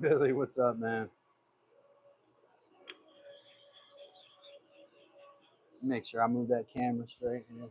Billy, what's up, man? Make sure I move that camera straight here.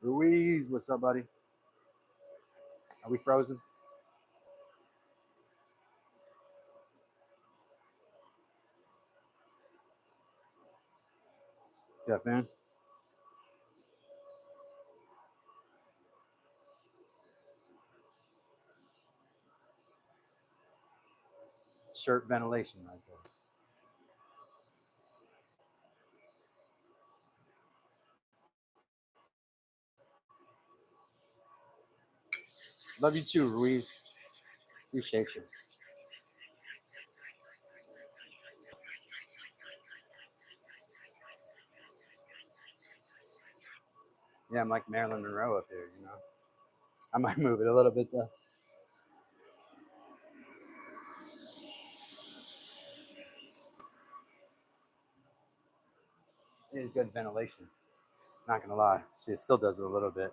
Ruiz, what's up, buddy? Are we frozen? Yeah, man. Shirt ventilation right there. Love you too, Ruiz. Appreciate you. Yeah, I'm like Marilyn Monroe up here, you know. I might move it a little bit though. It is good ventilation. Not gonna lie. See, it still does it a little bit.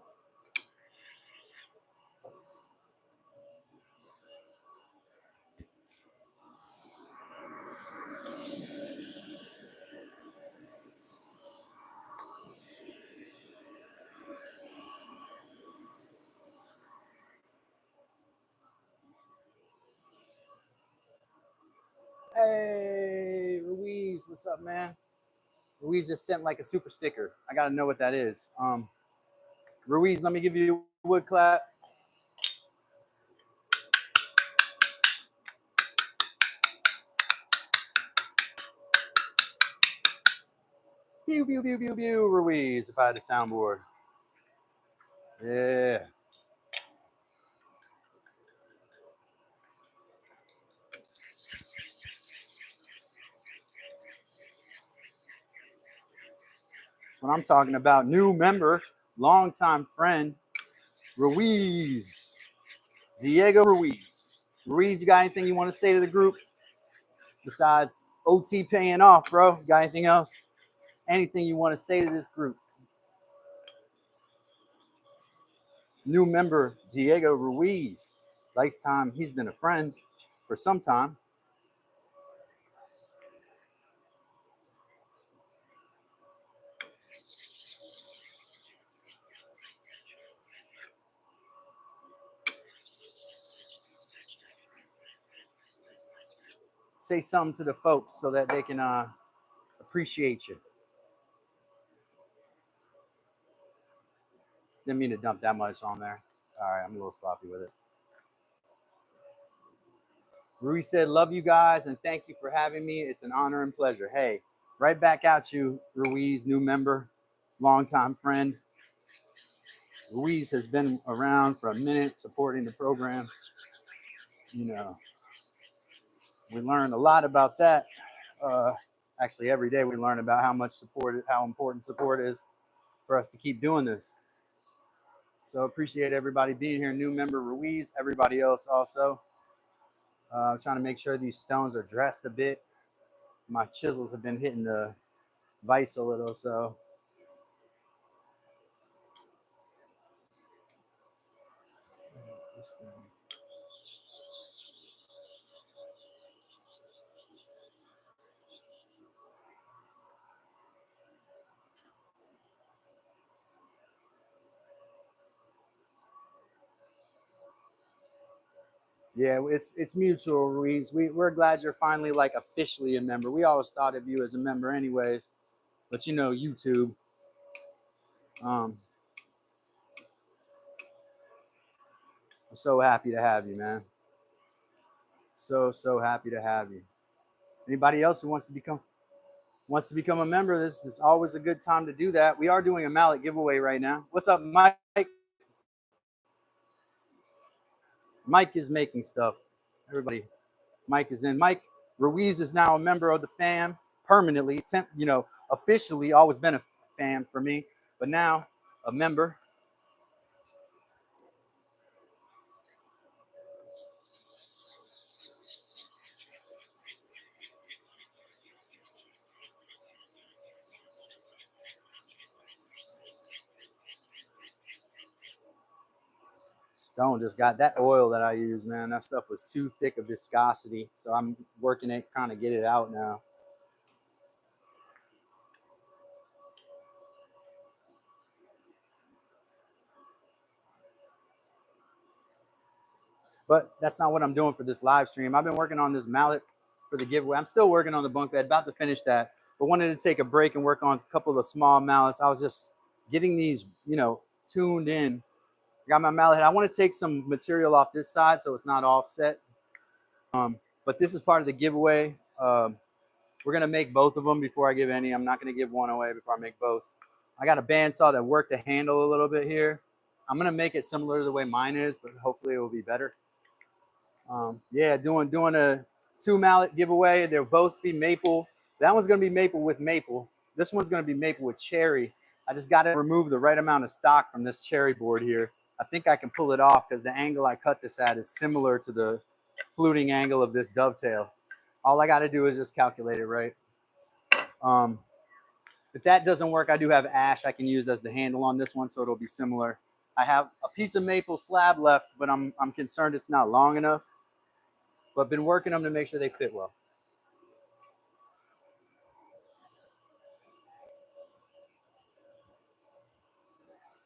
Hey, Ruiz, what's up, man? Ruiz just sent like a super sticker. I gotta know what that is. Ruiz, let me give you a wood clap. Pew, pew, pew, pew, pew, Ruiz, if I had a soundboard. Yeah. That's what I'm talking about. New member, longtime friend, Ruiz. Diego Ruiz. Ruiz, you got anything you want to say to the group besides OT paying off, bro? You got anything else? Anything you want to say to this group? New member, Diego Ruiz. Lifetime, he's been a friend for some time. Say something to the folks so that they can appreciate you. Didn't mean to dump that much on there. All right, I'm a little sloppy with it. Rui said, love you guys and thank you for having me. It's an honor and pleasure. Hey, right back at you, Ruiz, new member, longtime friend. Ruiz has been around for a minute supporting the program. You know, we learned a lot about that. Actually, every day we learn about how much support, how important support is for us to keep doing this. So appreciate everybody being here. New member Ruiz, everybody else also. I'm trying to make sure these stones are dressed a bit. My chisels have been hitting the vise a little, so this thing. Yeah, it's mutual, Ruiz. We're glad you're finally like officially a member. We always thought of you as a member anyways, but you know, YouTube. Um, I'm so happy to have you, man. So happy to have you. Anybody else who wants to become a member, this is always a good time to do that. We are doing a mallet giveaway right now. What's up, Mike? Mike is making stuff. Everybody, Mike is in. Mike Ruiz is now a member of the fam permanently. Officially always been a fan for me, but now a member. Stone just got that oil that I use, man. That stuff was too thick of viscosity, so I'm working it, trying to get it out now. But that's not what I'm doing for this live stream. I've been working on this mallet for the giveaway. I'm still working on the bunk bed, about to finish that, but wanted to take a break and work on a couple of small mallets. I was just getting these, tuned in. I got my mallet head. I want to take some material off this side so it's not offset. But this is part of the giveaway. We're gonna make both of them before I give any. I'm not gonna give one away before I make both. I got a bandsaw that worked the handle a little bit here. I'm gonna make it similar to the way mine is, but hopefully it will be better. Yeah, doing a 2 mallet giveaway. They'll both be maple. That one's gonna be maple with maple. This one's gonna be maple with cherry. I just got to remove the right amount of stock from this cherry board here. I think I can pull it off because the angle I cut this at is similar to the fluting angle of this dovetail. All I got to do is just calculate it right. Um, if that doesn't work, I do have ash I can use as the handle on this one, so it'll be similar. I have a piece of maple slab left, but I'm concerned it's not long enough. But been working them to make sure they fit well.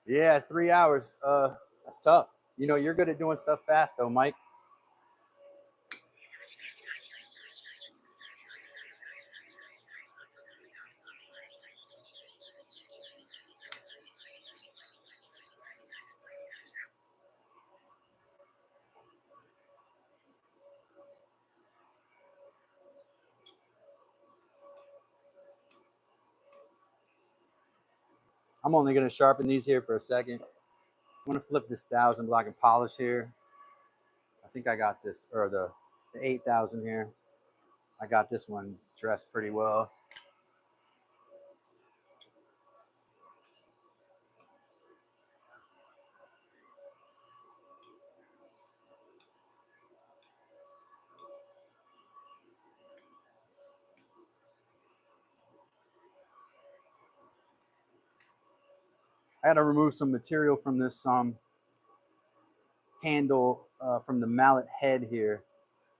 Yeah, 3 hours. That's tough. You're good at doing stuff fast though, Mike. I'm only gonna sharpen these here for a second. I'm gonna flip this 1,000 block and polish here. I think I got this, or the 8,000 here. I got this one dressed pretty well. I got to remove some material from this handle from the mallet head here.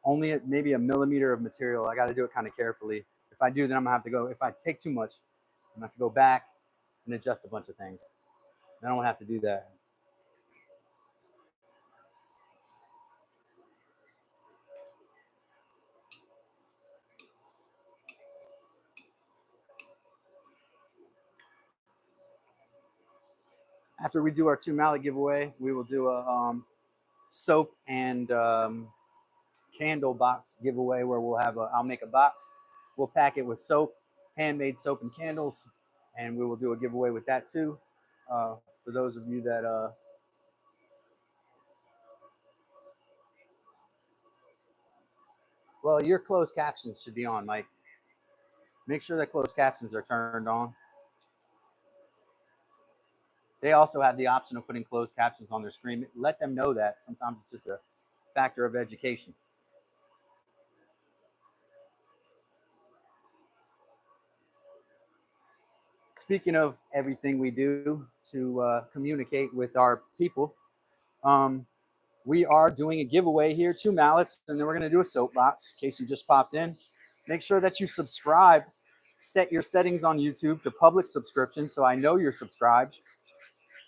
Only maybe a millimeter of material. I got to do it kind of carefully. If I do, then I'm gonna have to go. If I take too much, I'm gonna have to go back and adjust a bunch of things. I don't want to have to do that. After we do our 2 mallet giveaway, we will do a soap and candle box giveaway where I'll make a box. We'll pack it with soap, handmade soap and candles, and we will do a giveaway with that too. For those of you that well, your closed captions should be on, Mike. Make sure that closed captions are turned on. They also have the option of putting closed captions on their screen. Let them know that. Sometimes it's just a factor of education. Speaking of everything we do to communicate with our people, we are doing a giveaway here, 2 mallets, and then we're going to do a soapbox in case you just popped in. Make sure that you subscribe. Set your settings on YouTube to public subscription so I know you're subscribed.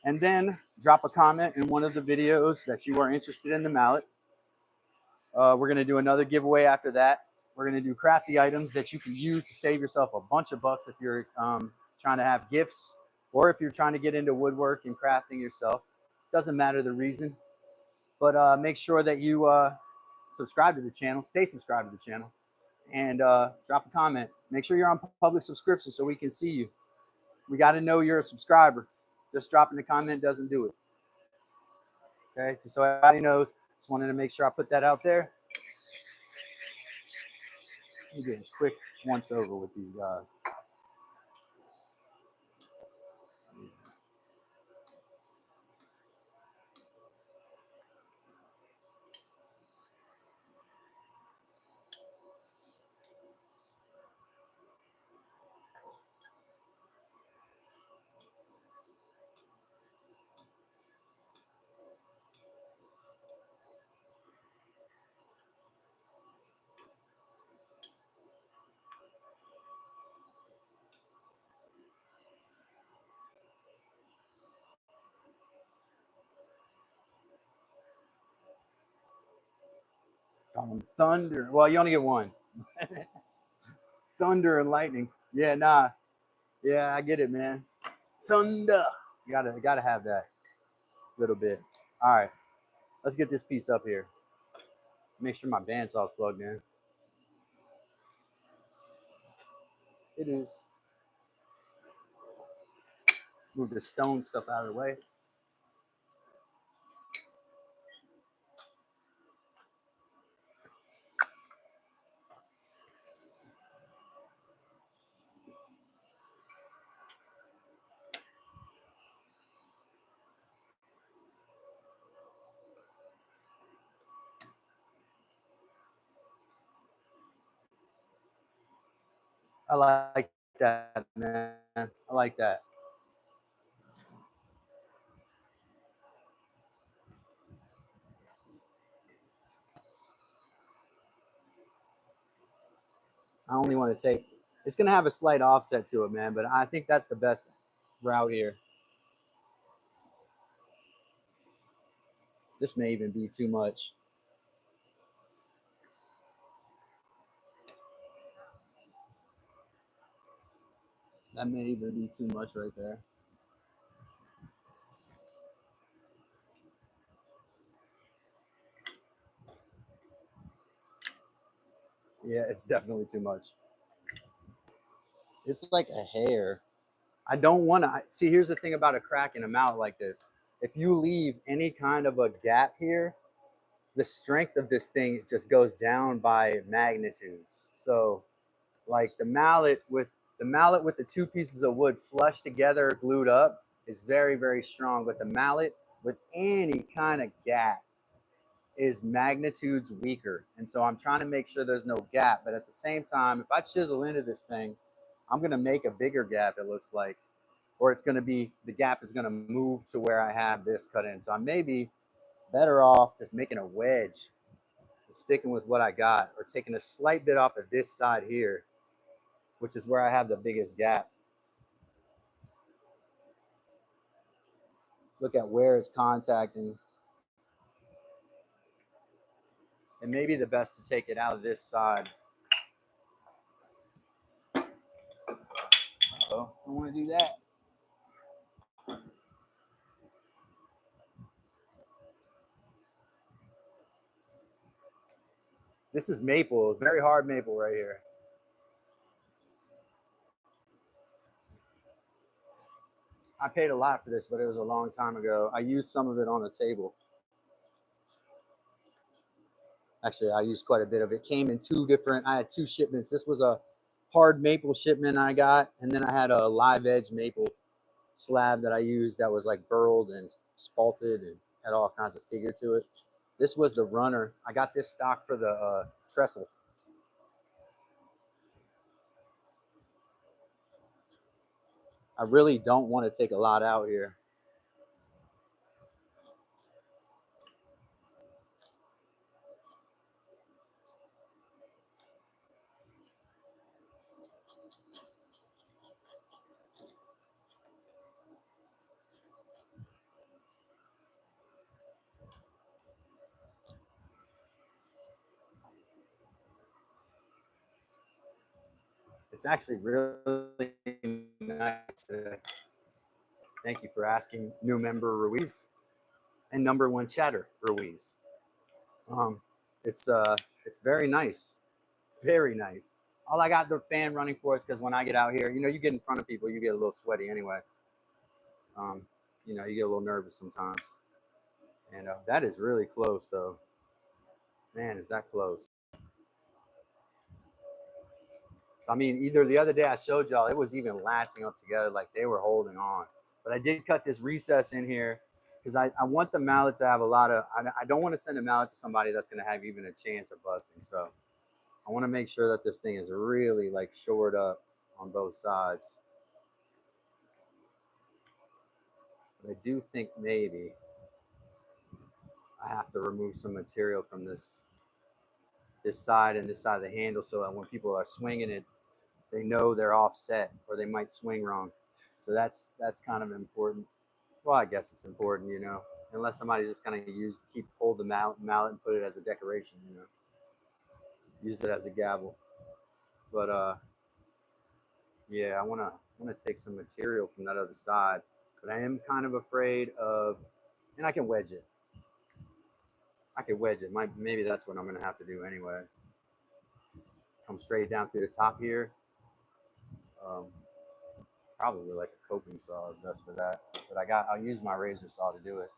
And then drop a comment in one of the videos that you are interested in the mallet. We're going to do another giveaway after that. We're going to do crafty items that you can use to save yourself a bunch of bucks if you're trying to have gifts, or if you're trying to get into woodwork and crafting yourself. Doesn't matter the reason, but make sure that you subscribe to the channel, stay subscribed to the channel, and drop a comment. Make sure you're on public subscription so we can see you. We got to know you're a subscriber. Just dropping a comment doesn't do it. Okay, just so everybody knows. Just wanted to make sure I put that out there. Let me get a quick once over with these guys. Thunder. Well, you only get one. Thunder and lightning. Yeah, nah. Yeah, I get it, man. Thunder. You gotta have that little bit. All right, let's get this piece up here. Make sure my bandsaw's plugged in. It is. Move the stone stuff out of the way. I like that, man. I like that. I only want to take. It's gonna have a slight offset to it, man, but I think that's the best route here. This may even be too much. That may even be too much right there. Yeah, it's definitely too much. It's like a hair. I don't want to see. Here's the thing about a crack in a mallet like this. If you leave any kind of a gap here, the strength of this thing just goes down by magnitudes. So, like the mallet with the two pieces of wood flushed together, glued up, is very, very strong. But the mallet with any kind of gap is magnitudes weaker. And so I'm trying to make sure there's no gap. But at the same time, if I chisel into this thing, I'm going to make a bigger gap, it looks like, or it's going to be, the gap is going to move to where I have this cut in. So I may be better off just making a wedge, sticking with what I got, or taking a slight bit off of this side here, which is where I have the biggest gap. Look at where it's contacting. It may be the best to take it out of this side. Oh, I don't want to do that. This is maple, very hard maple right here. I paid a lot for this, but it was a long time ago. I used some of it on a table. Actually, I used quite a bit of it. Came in I had two shipments. This was a hard maple shipment I got, and then I had a live edge maple slab that I used that was like burled and spalted and had all kinds of figure to it. This was the runner. I got this stock for the trestle. I really don't want to take a lot out here. It's actually really nice. Thank you for asking, new member Ruiz and number one chatter Ruiz. Um, it's very nice, very nice. All I got the fan running for is because when I get out here, you get in front of people, you get a little sweaty anyway. Um, you get a little nervous sometimes. And that is really close, though. Man, is that close? So I mean, either the other day I showed y'all, it was even latching up together, like they were holding on. But I did cut this recess in here because I want the mallet to have a lot of. I don't want to send a mallet to somebody that's going to have even a chance of busting. So I want to make sure that this thing is really like shored up on both sides. But I do think maybe I have to remove some material from this side and this side of the handle so that when people are swinging it, they know they're offset or they might swing wrong. So that's kind of important. Well, I guess it's important, unless somebody's just going to hold the mallet and put it as a decoration, use it as a gavel. But yeah, I want to take some material from that other side, but I am kind of afraid of, and I can wedge it. I can wedge it. Maybe that's what I'm going to have to do anyway. Come straight down through the top here. Um, Probably like a coping saw is best for that. But I'll use my razor saw to do it.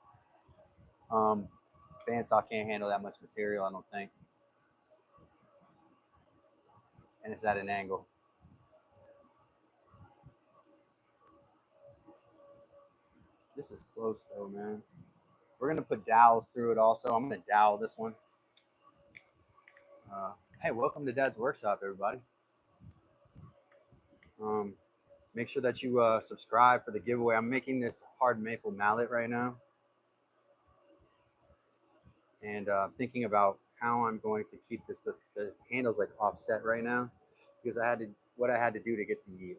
Bandsaw can't handle that much material, I don't think. And it's at an angle. This is close though, man. We're gonna put dowels through it also. I'm gonna dowel this one. Hey, welcome to Dad's Workshop, everybody. Um, Make sure that you subscribe for the giveaway. I'm making this hard maple mallet right now, and thinking about how I'm going to keep the handles like offset right now, because what I had to do to get the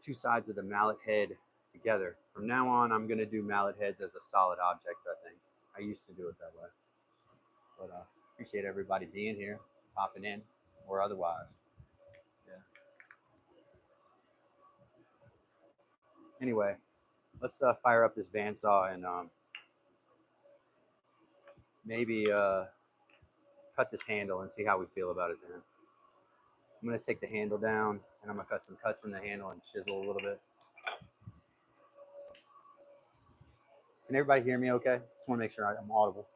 two sides of the mallet head together. From now on, I'm going to do mallet heads as a solid object, I think. I used to do it that way. But appreciate everybody being here, popping in, or otherwise. Yeah. Anyway, let's fire up this bandsaw and maybe cut this handle and see how we feel about it then. I'm going to take the handle down and I'm going to cut some cuts in the handle and chisel a little bit. Can everybody hear me okay? Just want to make sure I'm audible.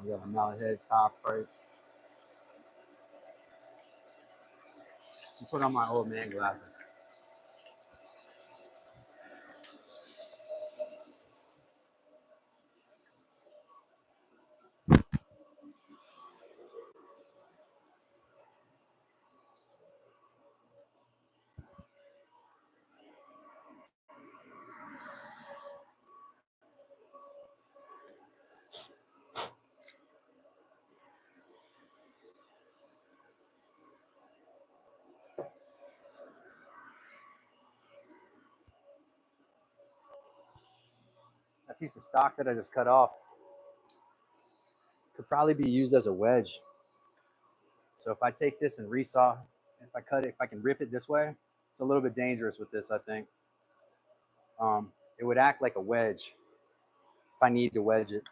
We got a mallet head top right. Put on my old man glasses. That piece of stock that I just cut off could probably be used as a wedge. So if I take this and resaw, if I can rip it this way, it's a little bit dangerous with this, I think. It would act like a wedge if I need to wedge it.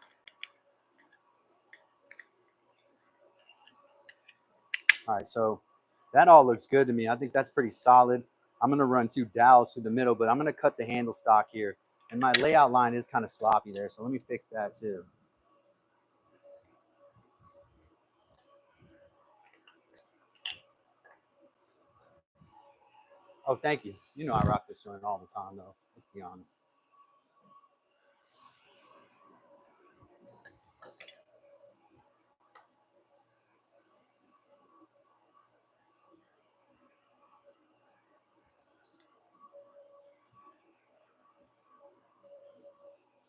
All right, so that all looks good to me. I think that's pretty solid. I'm gonna run 2 dowels through the middle, but I'm gonna cut the handle stock here. And my layout line is kind of sloppy there, so let me fix that too. Oh, thank you. You know I rock this joint all the time, though. Let's be honest.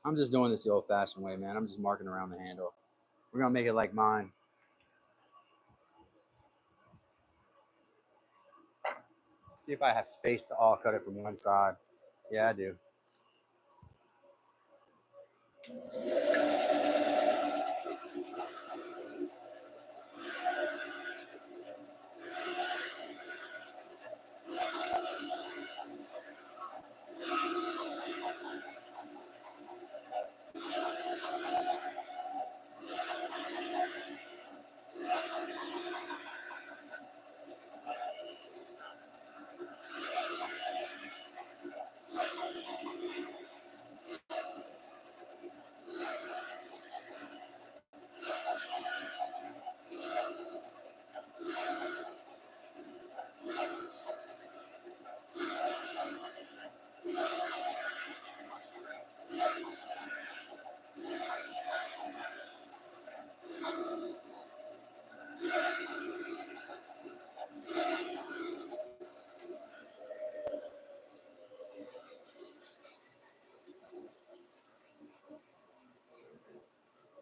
I'm just doing this the old-fashioned way, man. I'm just marking around the handle. We're gonna make it like mine. See if I have space to all cut it from one side. Yeah, I do.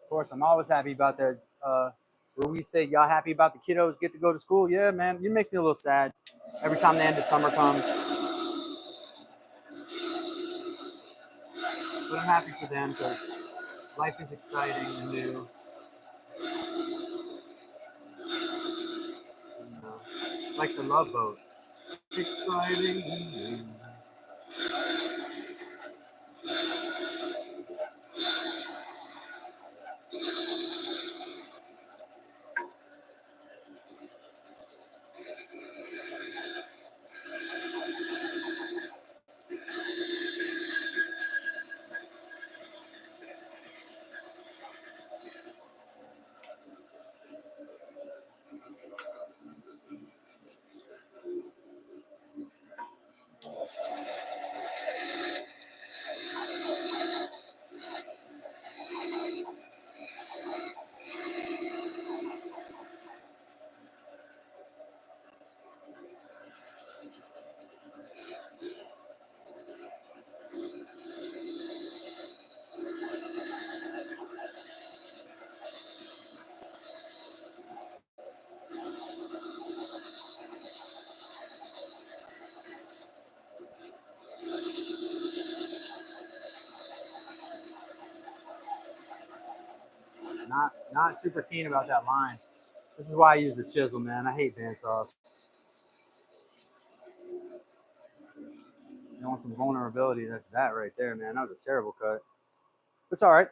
Of course, I'm always happy about that. Where we say, y'all happy about the kiddos get to go to school? Yeah, man. It makes me a little sad every time the end of summer comes. But I'm happy for them because life is exciting and new. You know, like the Love Boat. Exciting and new. Not super keen about that line. This is why I use the chisel, man. I hate bandsaws. You want some vulnerability? That's that right there, man. That was a terrible cut. It's all right.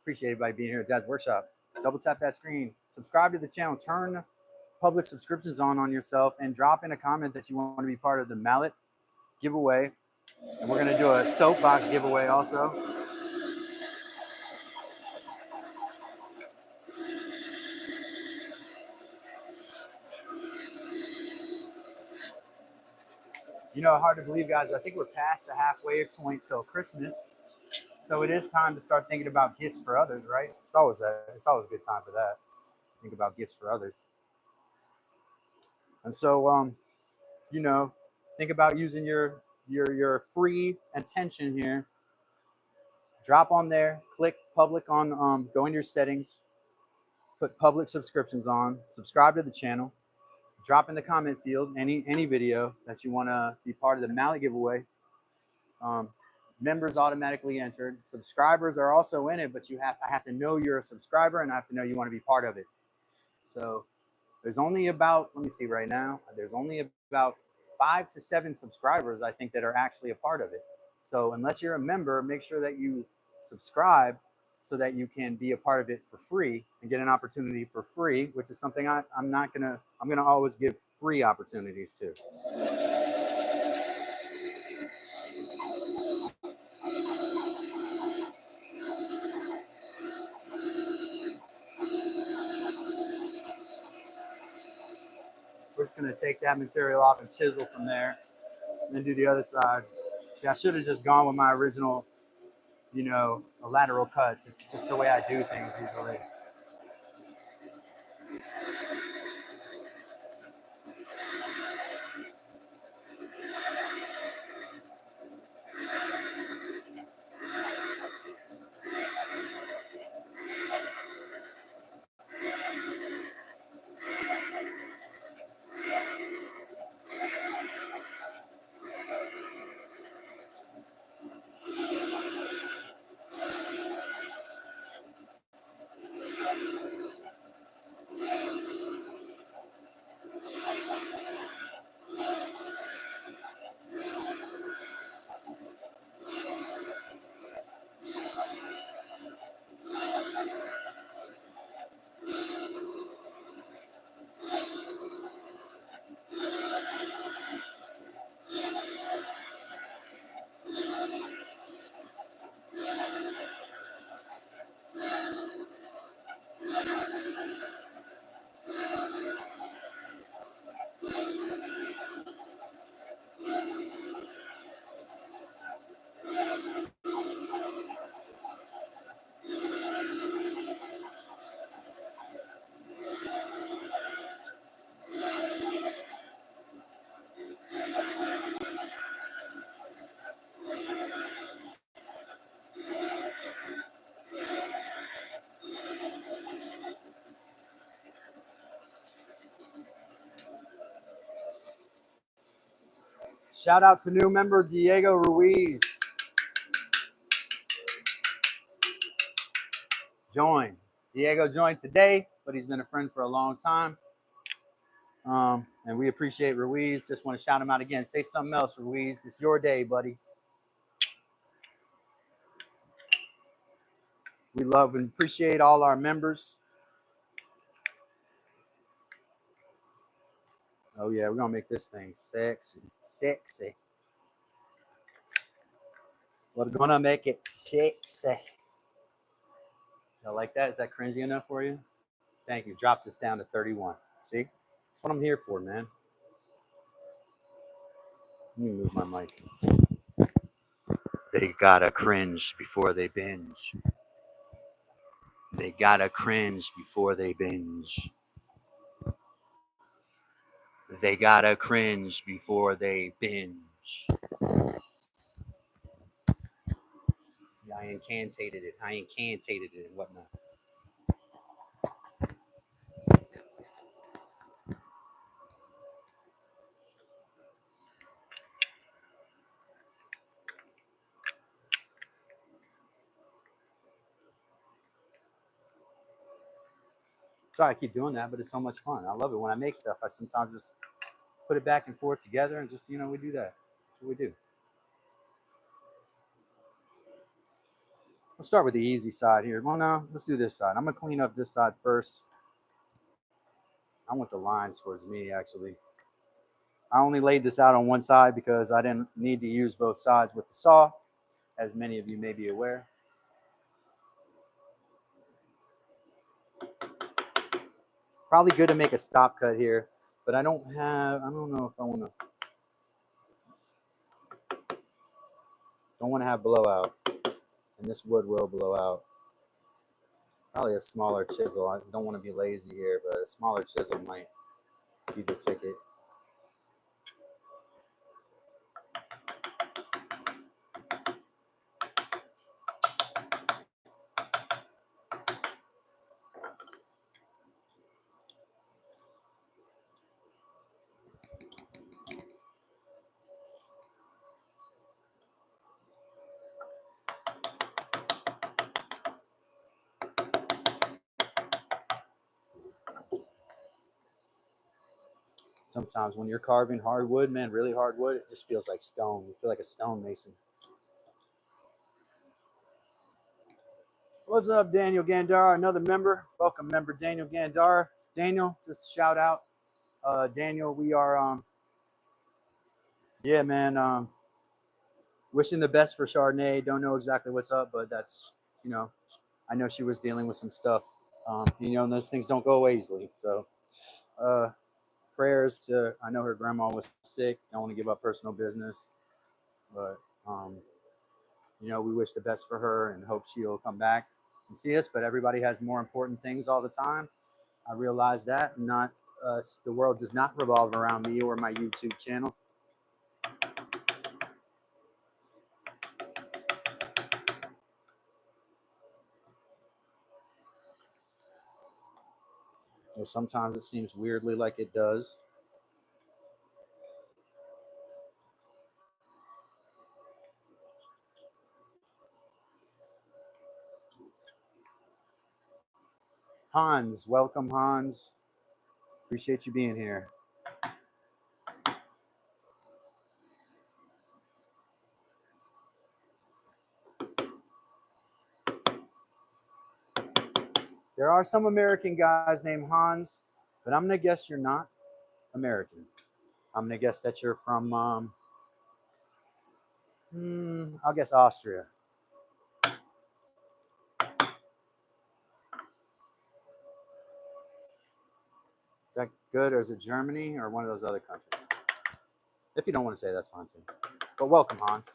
Appreciate everybody being here at Dad's Workshop. Double tap that screen. Subscribe to the channel. Turn public subscriptions on yourself and drop in a comment that you want to be part of the Mallet giveaway. And we're going to do a soapbox giveaway also. You know, hard to believe, guys. I think we're past the halfway point till Christmas. So it is time to start thinking about gifts for others, right? It's always a good time for that. Think about gifts for others. And so you know, think about using your free attention here. Drop on there, click public on go into your settings, put public subscriptions on, subscribe to the channel, drop in the comment field any video that you want to be part of the Mallet giveaway. Members automatically entered. Subscribers are also in it, but I have to know you're a subscriber and I have to know you want to be part of it. So there's only about, let me see right now, there's only about 5 to 7 subscribers, I think, that are actually a part of it. So unless you're a member, make sure that you subscribe so that you can be a part of it for free and get an opportunity for free, which is something I'm gonna always give free opportunities to. We're just gonna take that material off and chisel from there, and then do the other side. See, I should have just gone with my original, you know, lateral cuts. It's just the way I do things usually. Shout out to new member Diego Ruiz. Joined. Diego joined today, but he's been a friend for a long time. And we appreciate Ruiz. Just want to shout him out again. Say something else, Ruiz. It's your day, buddy. We love and appreciate all our members. Oh yeah, we're gonna make this thing sexy, sexy. We're gonna make it sexy. Y'all like that? Is that cringy enough for you? Thank you. Drop this down to 31. See? That's what I'm here for, man. Let me move my mic. They gotta cringe before they binge. They gotta cringe before they binge. They gotta cringe before they binge. See, I incantated it. And whatnot. Sorry, I keep doing that, but it's so much fun. I love it when I make stuff. I sometimes just put it back and forth together and just, we do that. That's what we do. Let's start with the easy side here. Well, no, let's do this side. I'm going to clean up this side first. I want the lines towards me, actually. I only laid this out on one side because I didn't need to use both sides with the saw, as many of you may be aware. Probably good to make a stop cut here, but I don't know if I want to. Don't want to have blowout, and this wood will blow out. Probably a smaller chisel. I don't want to be lazy here, but a smaller chisel might be the ticket. Sometimes when you're carving hardwood, man, really hardwood, it just feels like stone. You feel like a stonemason. What's up, Daniel Gandara? Another member. Welcome, member Daniel Gandara. Daniel, just shout out. Daniel, we are, yeah, man, wishing the best for Chardonnay. Don't know exactly what's up, but that's, I know she was dealing with some stuff. Those things don't go away easily. So, prayers to, I know her grandma was sick. Don't want to give up personal business, but you know, we wish the best for her and hope she'll come back and see us. But everybody has more important things all the time. I realize that. Not the world does not revolve around me or my YouTube channel. So sometimes it seems weirdly like it does. Hans, welcome, Hans. Appreciate you being here. There are some American guys named Hans, but I'm gonna guess you're not American. I'm gonna guess that you're from, I'll guess Austria. Is that good, or is it Germany, or one of those other countries? If you don't want to say, that's fine too. But welcome, Hans.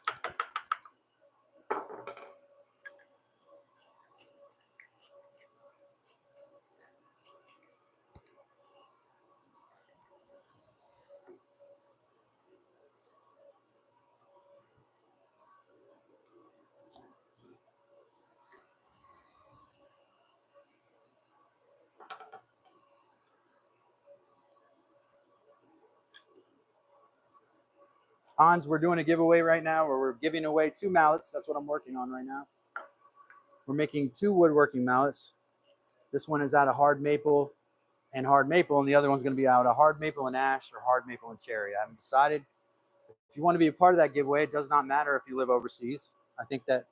Hans, we're doing a giveaway right now where we're giving away 2 mallets. That's what I'm working on right now. We're making 2 woodworking mallets. This one is out of hard maple, and the other one's going to be out of hard maple and ash or hard maple and cherry. I haven't decided. If you want to be a part of that giveaway, it does not matter if you live overseas. I think that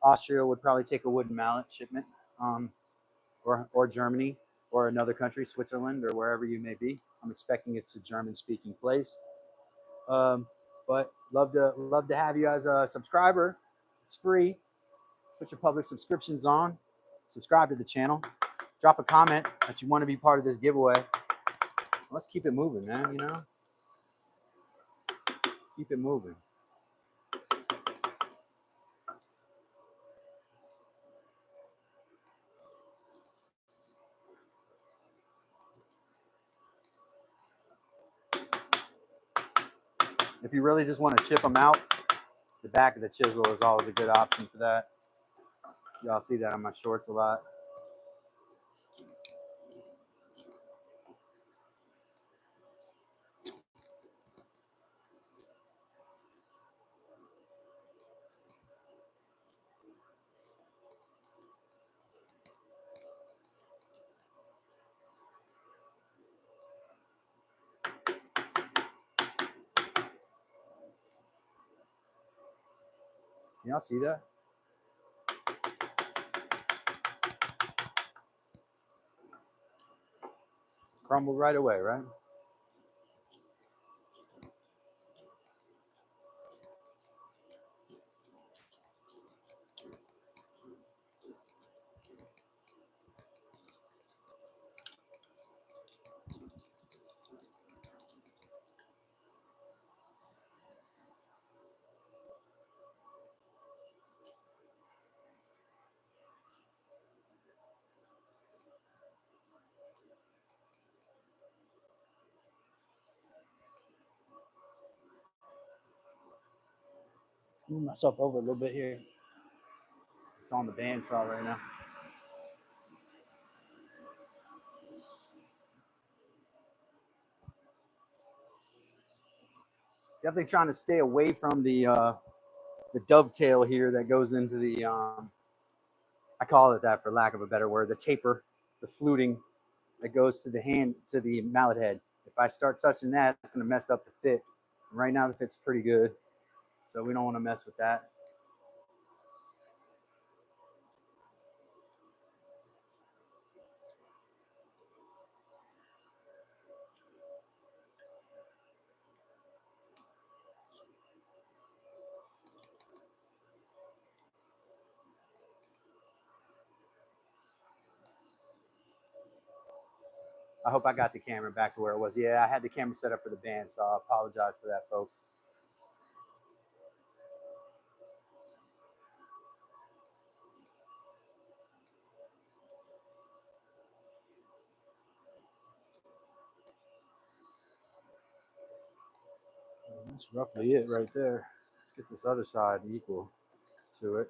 Austria would probably take a wooden mallet shipment, or Germany, or another country, Switzerland, or wherever you may be. I'm expecting it's a German-speaking place. But love to have you as a subscriber. It's free. Put your public subscriptions on. Subscribe to the channel. Drop a comment that you want to be part of this giveaway. Let's keep it moving, man. You know, keep it moving. If you really just want to chip them out, the back of the chisel is always a good option for that. Y'all see that on my shorts a lot. Y'all see that? Crumbled right away, right? Move myself over a little bit here. It's on the bandsaw right now. Definitely trying to stay away from the dovetail here that goes into the I call it that for lack of a better word, the taper, the fluting that goes to the hand, to the mallet head. If I start touching that, it's going to mess up the fit. Right now the fit's pretty good, so we don't want to mess with that. I hope I got the camera back to where it was. Yeah, I had the camera set up for the band, so I apologize for that, folks. And that's roughly it right there. Let's get this other side equal to it.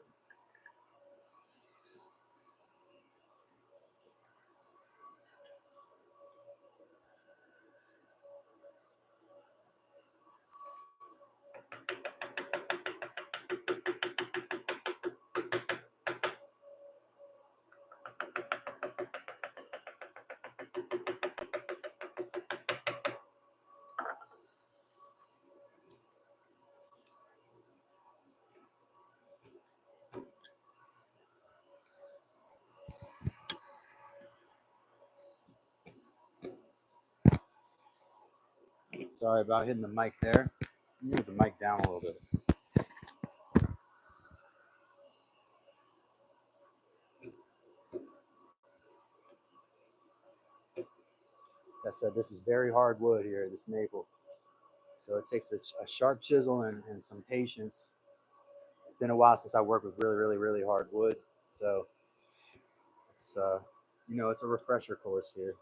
Sorry about hitting the mic there. Move the mic down a little bit. Like I said, this is very hard wood here, this maple. So it takes a sharp chisel and some patience. It's been a while since I worked with really hard wood. So it's, it's a refresher course here.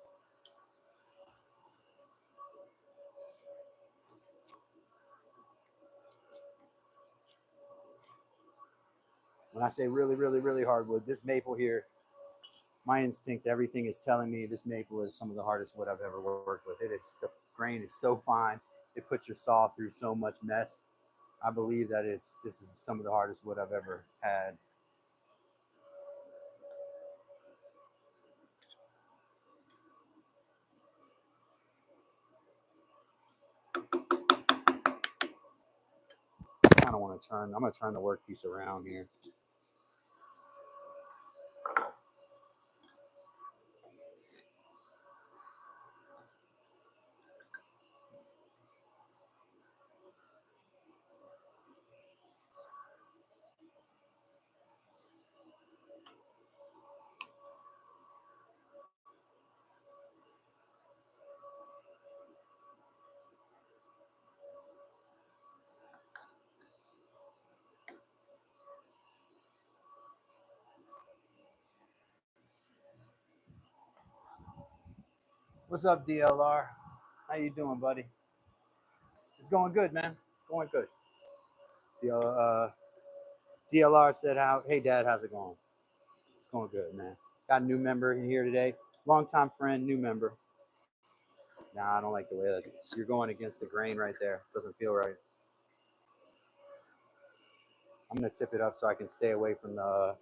When I say really hard wood, this maple here, my instinct, everything is telling me this maple is some of the hardest wood I've ever worked with. It is, the grain is so fine. It puts your saw through so much mess. I believe that this is some of the hardest wood I've ever had. I kind of want to turn. I'm going to turn the workpiece around here. What's up, DLR? How you doing, buddy? It's going good, man. Going good. DLR said, "How? Hey, Dad, how's it going? It's going good, man. Got a new member in here today. Longtime friend, new member. Nah, I don't like the way that you're going against the grain right there. Doesn't feel right. I'm gonna tip it up so I can stay away from the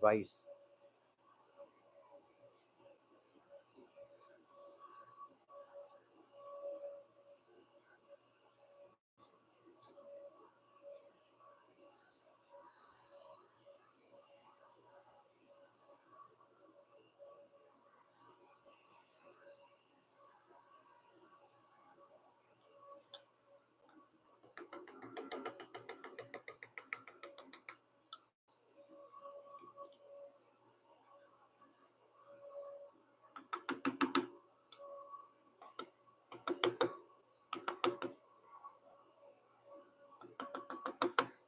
vise.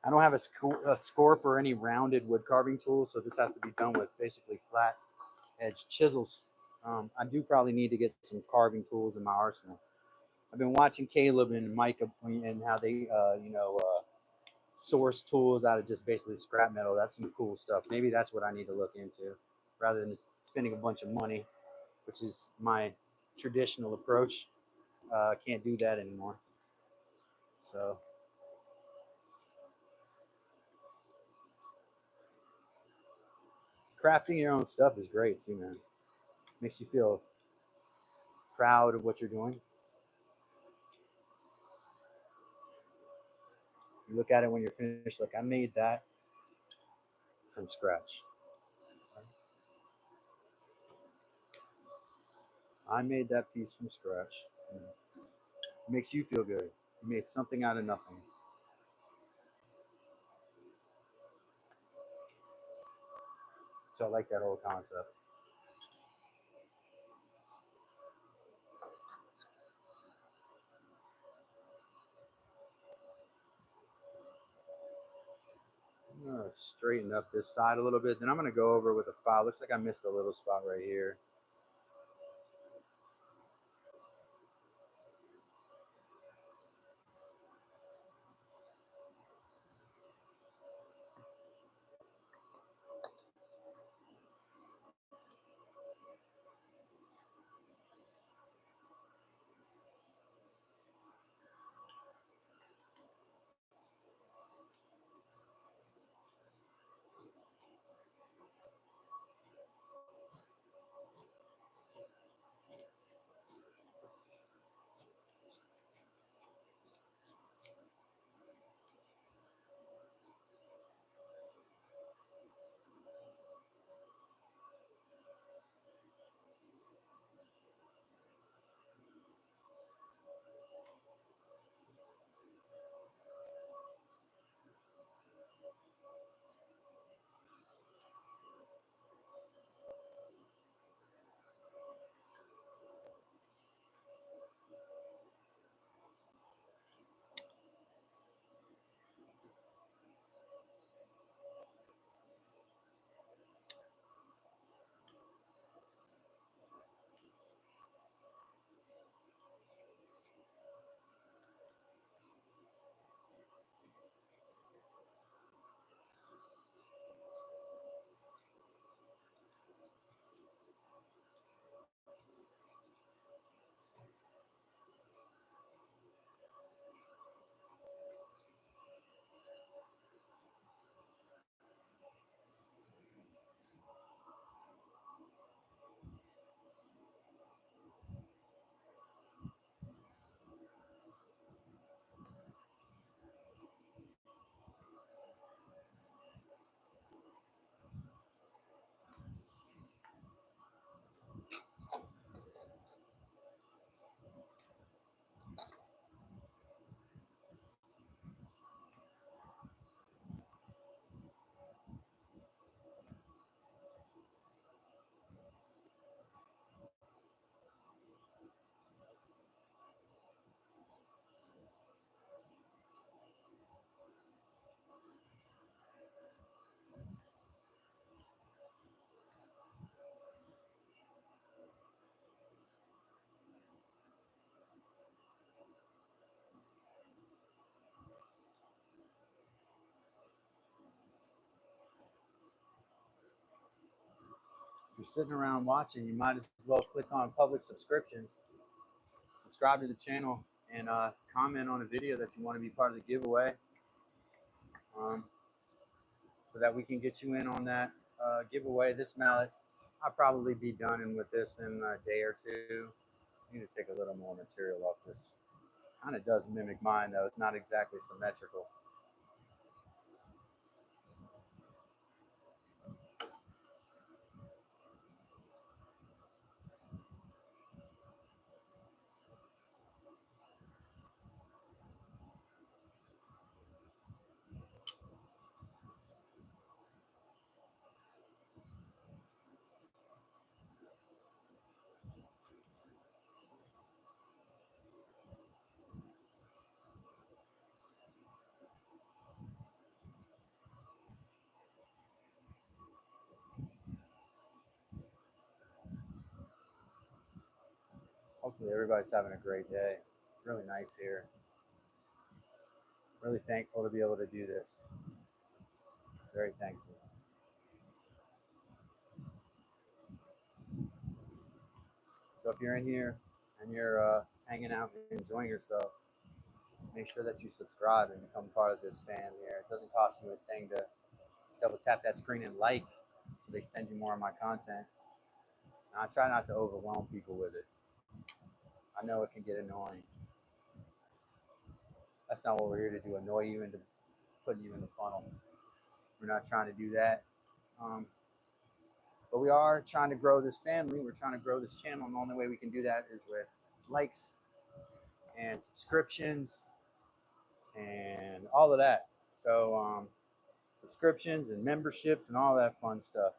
I don't have a scorp or any rounded wood carving tool, so this has to be done with basically flat edge chisels. I do probably need to get some carving tools in my arsenal. I've been watching Caleb and Micah and how they, source tools out of just basically scrap metal. That's some cool stuff. Maybe that's what I need to look into rather than spending a bunch of money, which is my traditional approach. I can't do that anymore. So crafting your own stuff is great too, man. Makes you feel proud of what you're doing. You look at it when you're finished, like I made that from scratch. I made that piece from scratch. It makes you feel good. You made something out of nothing. So I like that whole concept. I'm gonna straighten up this side a little bit. Then I'm gonna go over with a file. Looks like I missed a little spot right here. If you're sitting around watching, you might as well click on public subscriptions, subscribe to the channel, and comment on a video that you want to be part of the giveaway, um, so that we can get you in on that giveaway. This mallet, I'll probably be done in with this in a day or two. I need to take a little more material off this. Kind of does mimic mine though. It's not exactly symmetrical. Hopefully everybody's having a great day. Really nice here. Really thankful to be able to do this. Very thankful. So if you're in here and you're hanging out and enjoying yourself, make sure that you subscribe and become part of this fam here. It doesn't cost you a thing to double tap that screen and like, so they send you more of my content. And I try not to overwhelm people with it. I know it can get annoying. That's not what we're here to do, annoy you into putting you in the funnel. We're not trying to do that. Um, but we are trying to grow this family. We're trying to grow this channel. And the only way we can do that is with likes and subscriptions and all of that. So subscriptions and memberships and all that fun stuff.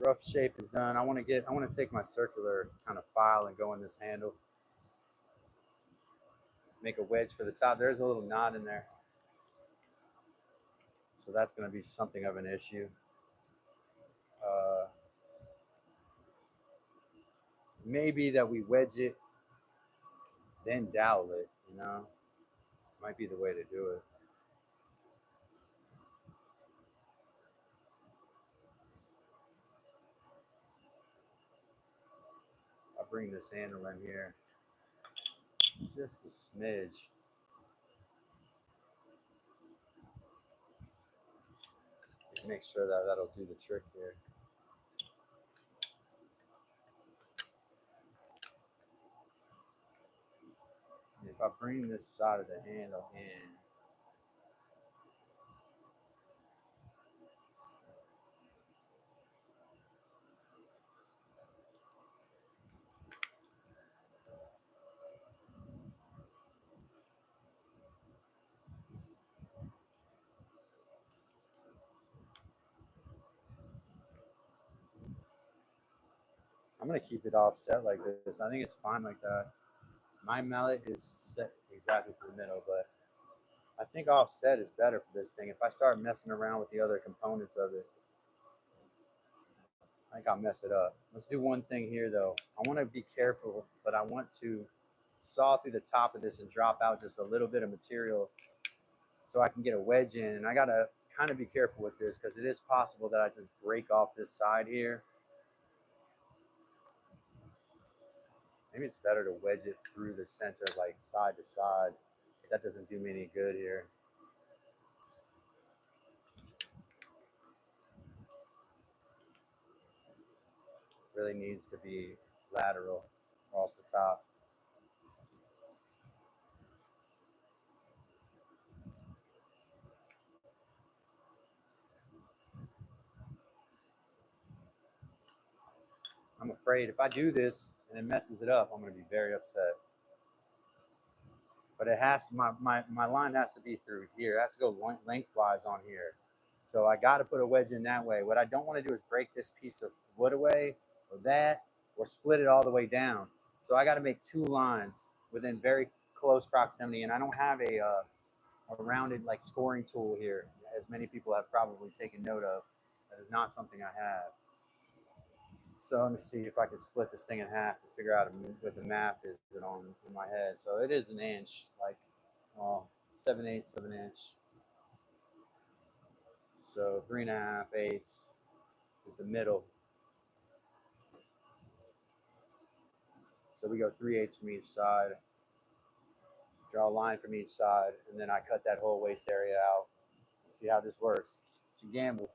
rough shape is done. I want to take my circular kind of file and go in this handle. Make a wedge for the top. There's a little knot in there. So that's going to be something of an issue. Maybe that we wedge it, then dowel it, you know? Might be the way to do it. I'll bring this handle in here. Just a smidge. Make sure that that'll do the trick here. If I bring this side of the handle in, I'm gonna keep it offset like this. I think it's fine like that. My mallet is set exactly to the middle, but I think offset is better for this thing. If I start messing around with the other components of it, I think I'll mess it up. Let's do one thing here though. I want to be careful, but I want to saw through the top of this and drop out just a little bit of material so I can get a wedge in. And I gotta kind of be careful with this because it is possible that I just break off this side here. Maybe it's better to wedge it through the center, like side to side. That doesn't do me any good here. Really needs to be lateral across the top. I'm afraid if I do this and it messes it up, I'm going to be very upset. But it has my line has to be through here. It has to go lengthwise on here. So I got to put a wedge in that way. What I don't want to do is break this piece of wood away or that or split it all the way down. So I got to make two lines within very close proximity. And I don't have a rounded like scoring tool here, as many people have probably taken note of. That is not something I have. So let me see if I can split this thing in half and figure out what the math is on in my head. So it is an inch, like 7/8 of an inch. So 3.5/8 is the middle. So we go 3/8 from each side. Draw a line from each side, and then I cut that whole waist area out. See how this works. It's a gamble.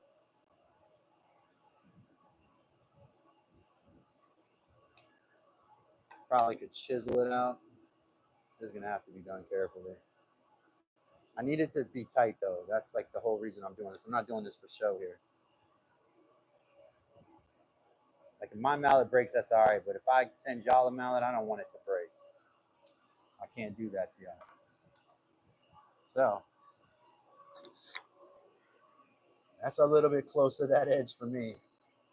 Probably could chisel it out. This is gonna have to be done carefully. I need it to be tight though. That's like the whole reason I'm doing this. I'm not doing this for show here. Like if my mallet breaks, that's all right. But if I send y'all a mallet, I don't want it to break. I can't do that to y'all. So that's a little bit close to that edge for me.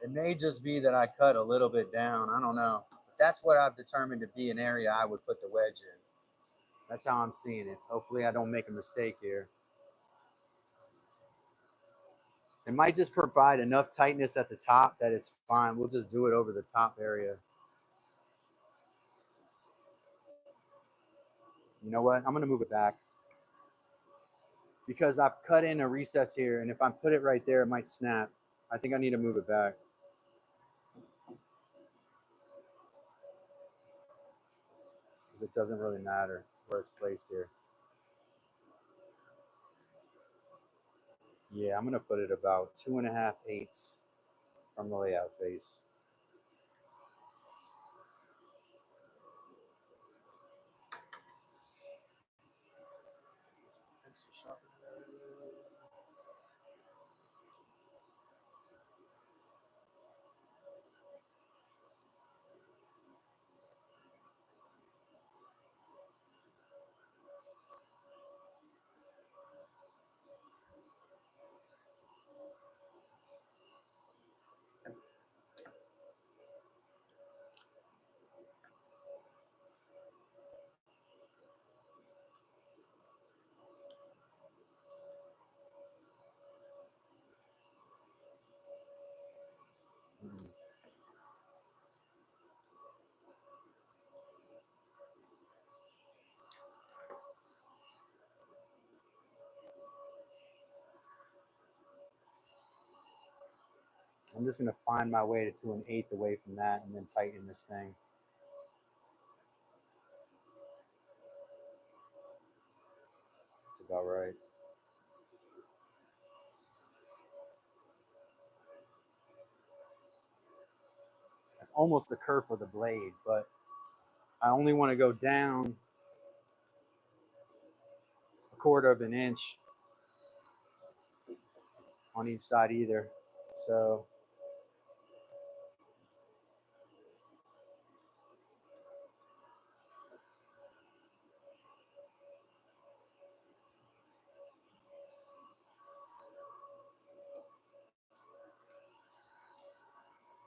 It may just be that I cut a little bit down. I don't know. But that's what I've determined to be an area I would put the wedge in. That's how I'm seeing it. Hopefully I don't make a mistake here. It might just provide enough tightness at the top that it's fine. We'll just do it over the top area. You know what? I'm going to move it back because I've cut in a recess here. And if I put it right there, it might snap. I think I need to move it back. Because it doesn't really matter where it's placed here. Yeah, I'm going to put it about 2.5/8 from the layout face. I'm just going to find my way to 2 1/8 away from that and then tighten this thing. That's about right. That's almost the kerf of the blade, but I only want to go down 1/4 of an inch on each side either. So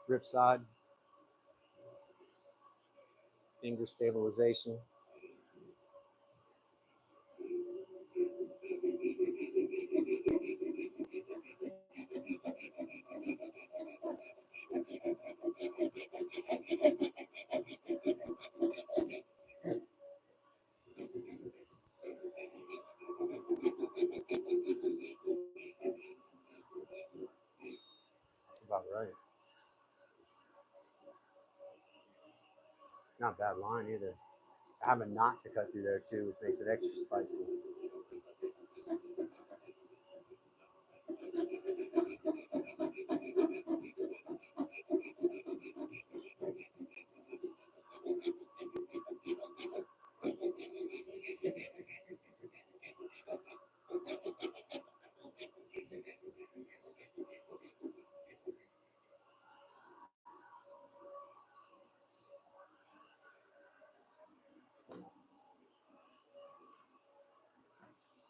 grip side, finger stabilization. That's about right. It's not a bad line either. I have a knot to cut through there too, which makes it extra spicy.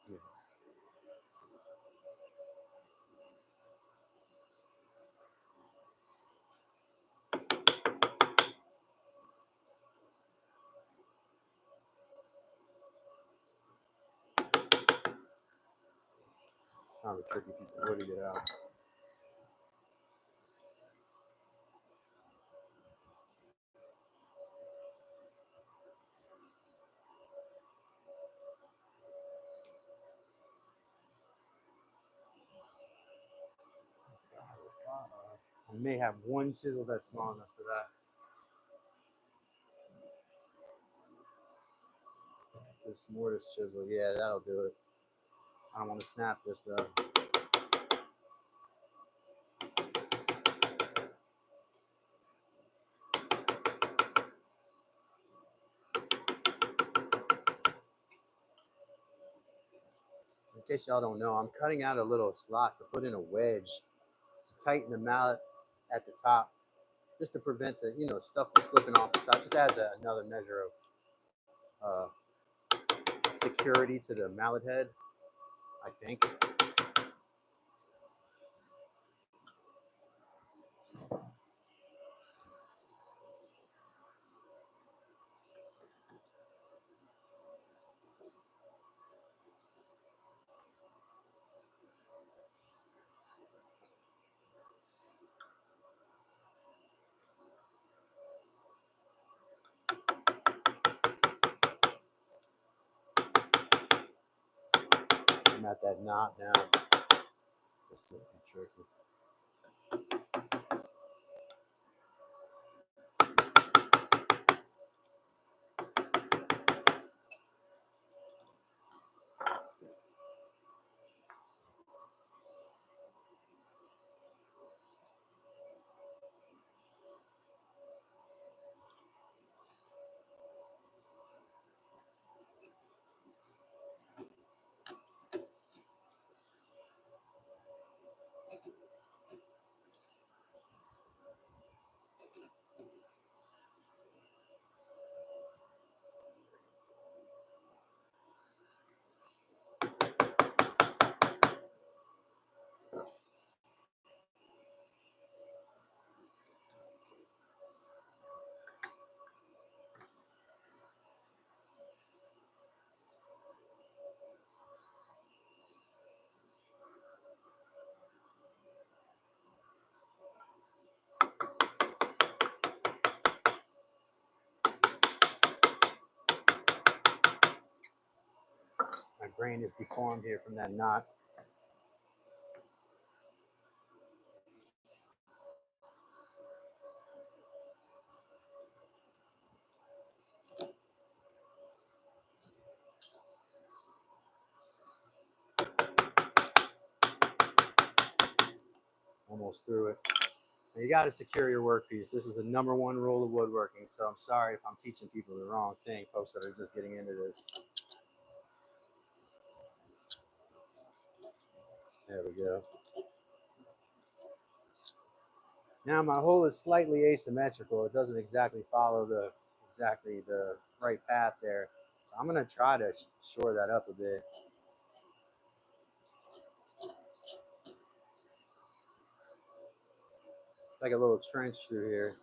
Yeah. It's kind of a tricky piece of wood to get out. I may have one chisel that's small enough for that. This mortise chisel, yeah, that'll do it. I don't want to snap this though. In case y'all don't know, I'm cutting out a little slot to put in a wedge to tighten the mallet at the top, just to prevent the stuff from slipping off the top. Just adds another measure of security to the mallet head, I think. I'm at that knot now. This will be tricky. My brain is deformed here from that knot. Almost through it. Now you got to secure your workpiece. This is a #1 rule of woodworking. So I'm sorry if I'm teaching people the wrong thing, folks that are just getting into this. There we go. Now my hole is slightly asymmetrical. It doesn't exactly follow the right path there. So I'm gonna try to shore that up a bit. Like a little trench through here.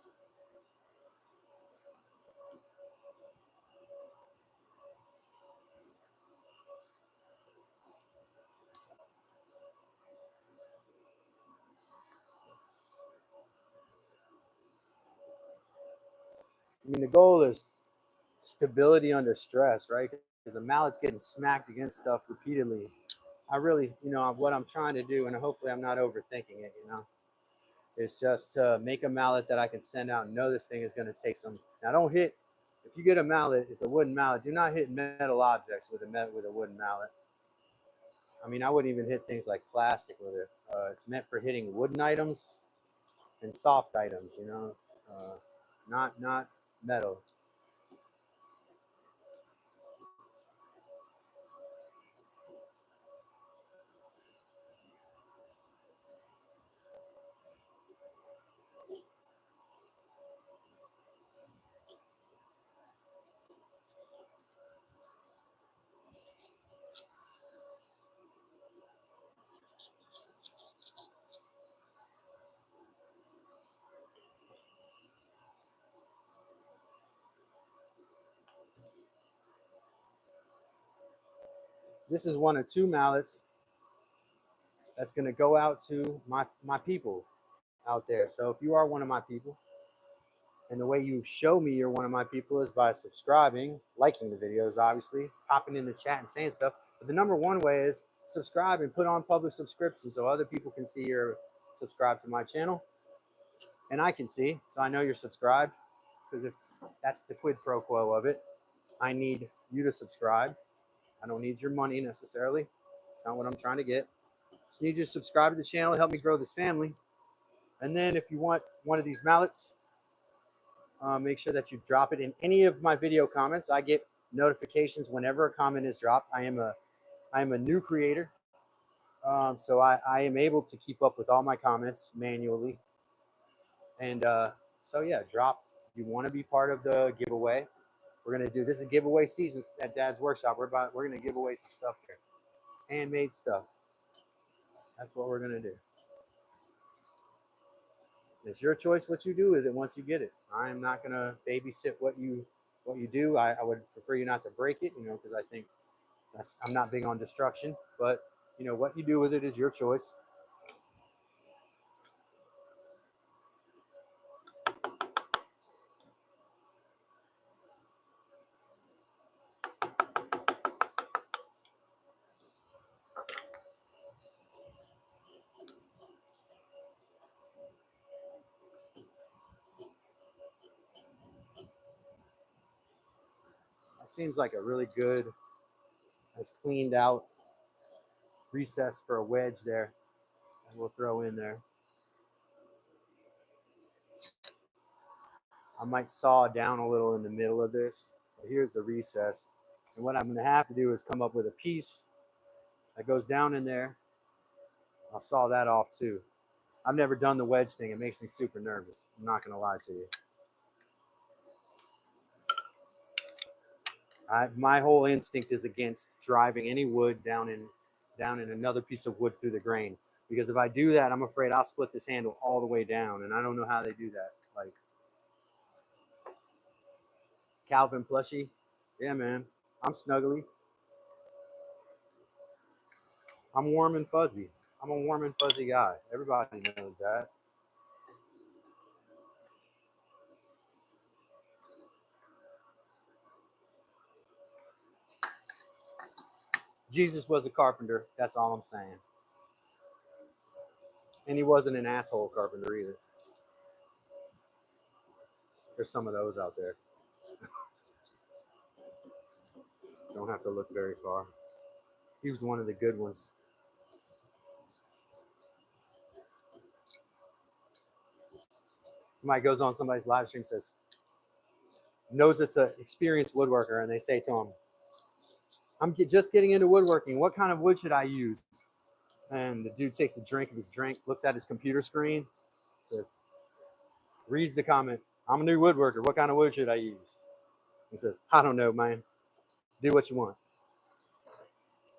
I mean, the goal is stability under stress, right? Because the mallet's getting smacked against stuff repeatedly. I really, what I'm trying to do, and hopefully I'm not overthinking it, is just to make a mallet that I can send out and know this thing is going to take some. Now, don't hit, if you get a mallet, it's a wooden mallet, do not hit metal objects with a wooden mallet. I mean, I wouldn't even hit things like plastic with it. It's meant for hitting wooden items and soft items, not metal. This is one of two mallets that's going to go out to my people out there. So if you are one of my people, and the way you show me you're one of my people is by subscribing, liking the videos, obviously, popping in the chat and saying stuff. But the #1 way is subscribe and put on public subscription so other people can see you're subscribed to my channel, and I can see, so I know you're subscribed. Because if that's the quid pro quo of it, I need you to subscribe. I don't need your money necessarily. It's not what I'm trying to get. Just need you to subscribe to the channel, help me grow this family. And then if you want one of these mallets, make sure that you drop it in any of my video comments. I get notifications whenever a comment is dropped. I am a new creator, so I am able to keep up with all my comments manually. And so yeah, drop. You want to be part of the giveaway? We're gonna do this is giveaway season at Dad's Workshop. We're gonna give away some stuff here, handmade stuff. That's what we're gonna do. It's your choice what you do with it once you get it. I am not gonna babysit what you do. I would prefer you not to break it, because I think I'm not big on destruction. But what you do with it is your choice. That seems like a really good, as cleaned out recess for a wedge there, and we'll throw in there. I might saw down a little in the middle of this, but here's the recess. And what I'm going to have to do is come up with a piece that goes down in there. I'll saw that off too. I've never done the wedge thing. It makes me super nervous. I'm not going to lie to you. My whole instinct is against driving any wood down in another piece of wood through the grain, because if I do that, I'm afraid I'll split this handle all the way down, and I don't know how they do that. Like Calvin plushie, yeah, man, I'm snuggly. I'm warm and fuzzy. I'm a warm and fuzzy guy. Everybody knows that. Jesus was a carpenter. That's all I'm saying. And he wasn't an asshole carpenter either. There's some of those out there. Don't have to look very far. He was one of the good ones. Somebody goes on somebody's live stream, says, knows it's an experienced woodworker, and they say to him, I'm just getting into woodworking. What kind of wood should I use? And the dude takes a drink of his drink, looks at his computer screen, says, reads the comment, I'm a new woodworker. What kind of wood should I use? He says, I don't know, man. Do what you want.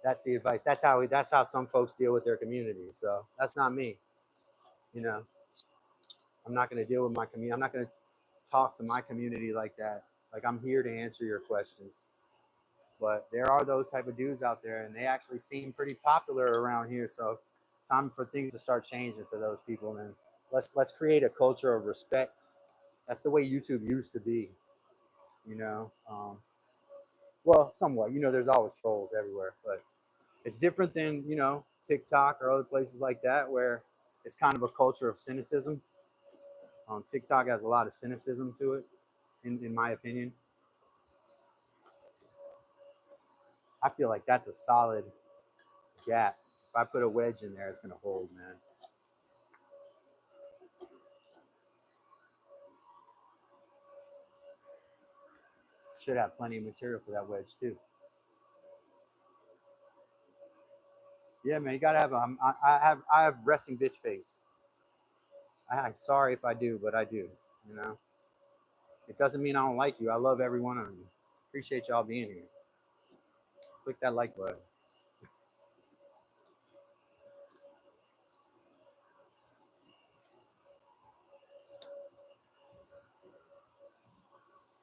That's the advice. That's how some folks deal with their community. So that's not me. You know, I'm not going to deal with my community. I'm not going to talk to my community like that. Like, I'm here to answer your questions. But there are those type of dudes out there, and they actually seem pretty popular around here. So time for things to start changing for those people, man. Let's create a culture of respect. That's the way YouTube used to be, you know. Well, somewhat. You know, there's always trolls everywhere, but it's different than, you know, TikTok or other places like that where it's kind of a culture of cynicism. TikTok has a lot of cynicism to it, in my opinion. I feel like that's a solid gap. If I put a wedge in there, it's going to hold, man. Should have plenty of material for that wedge too. Yeah, man, you gotta have. I have resting bitch face. I'm sorry if I do, but I do. You know, it doesn't mean I don't like you. I love every one of you. Appreciate y'all being here. Click that like button.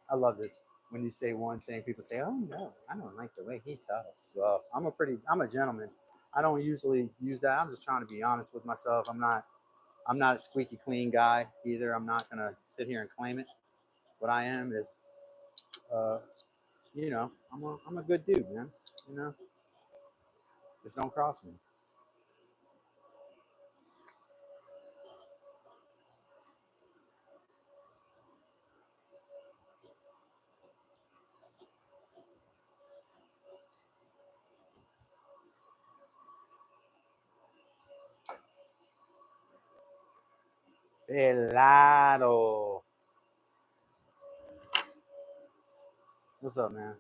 I love this. When you say one thing, people say, "Oh no, I don't like the way he talks." Well, I'm a gentleman. I don't usually use that. I'm just trying to be honest with myself. I'm not a squeaky clean guy either. I'm not gonna sit here and claim it. What I am is, uh, you know, I'm a good dude, man. You know, just don't cross me. Helado. What's up, man?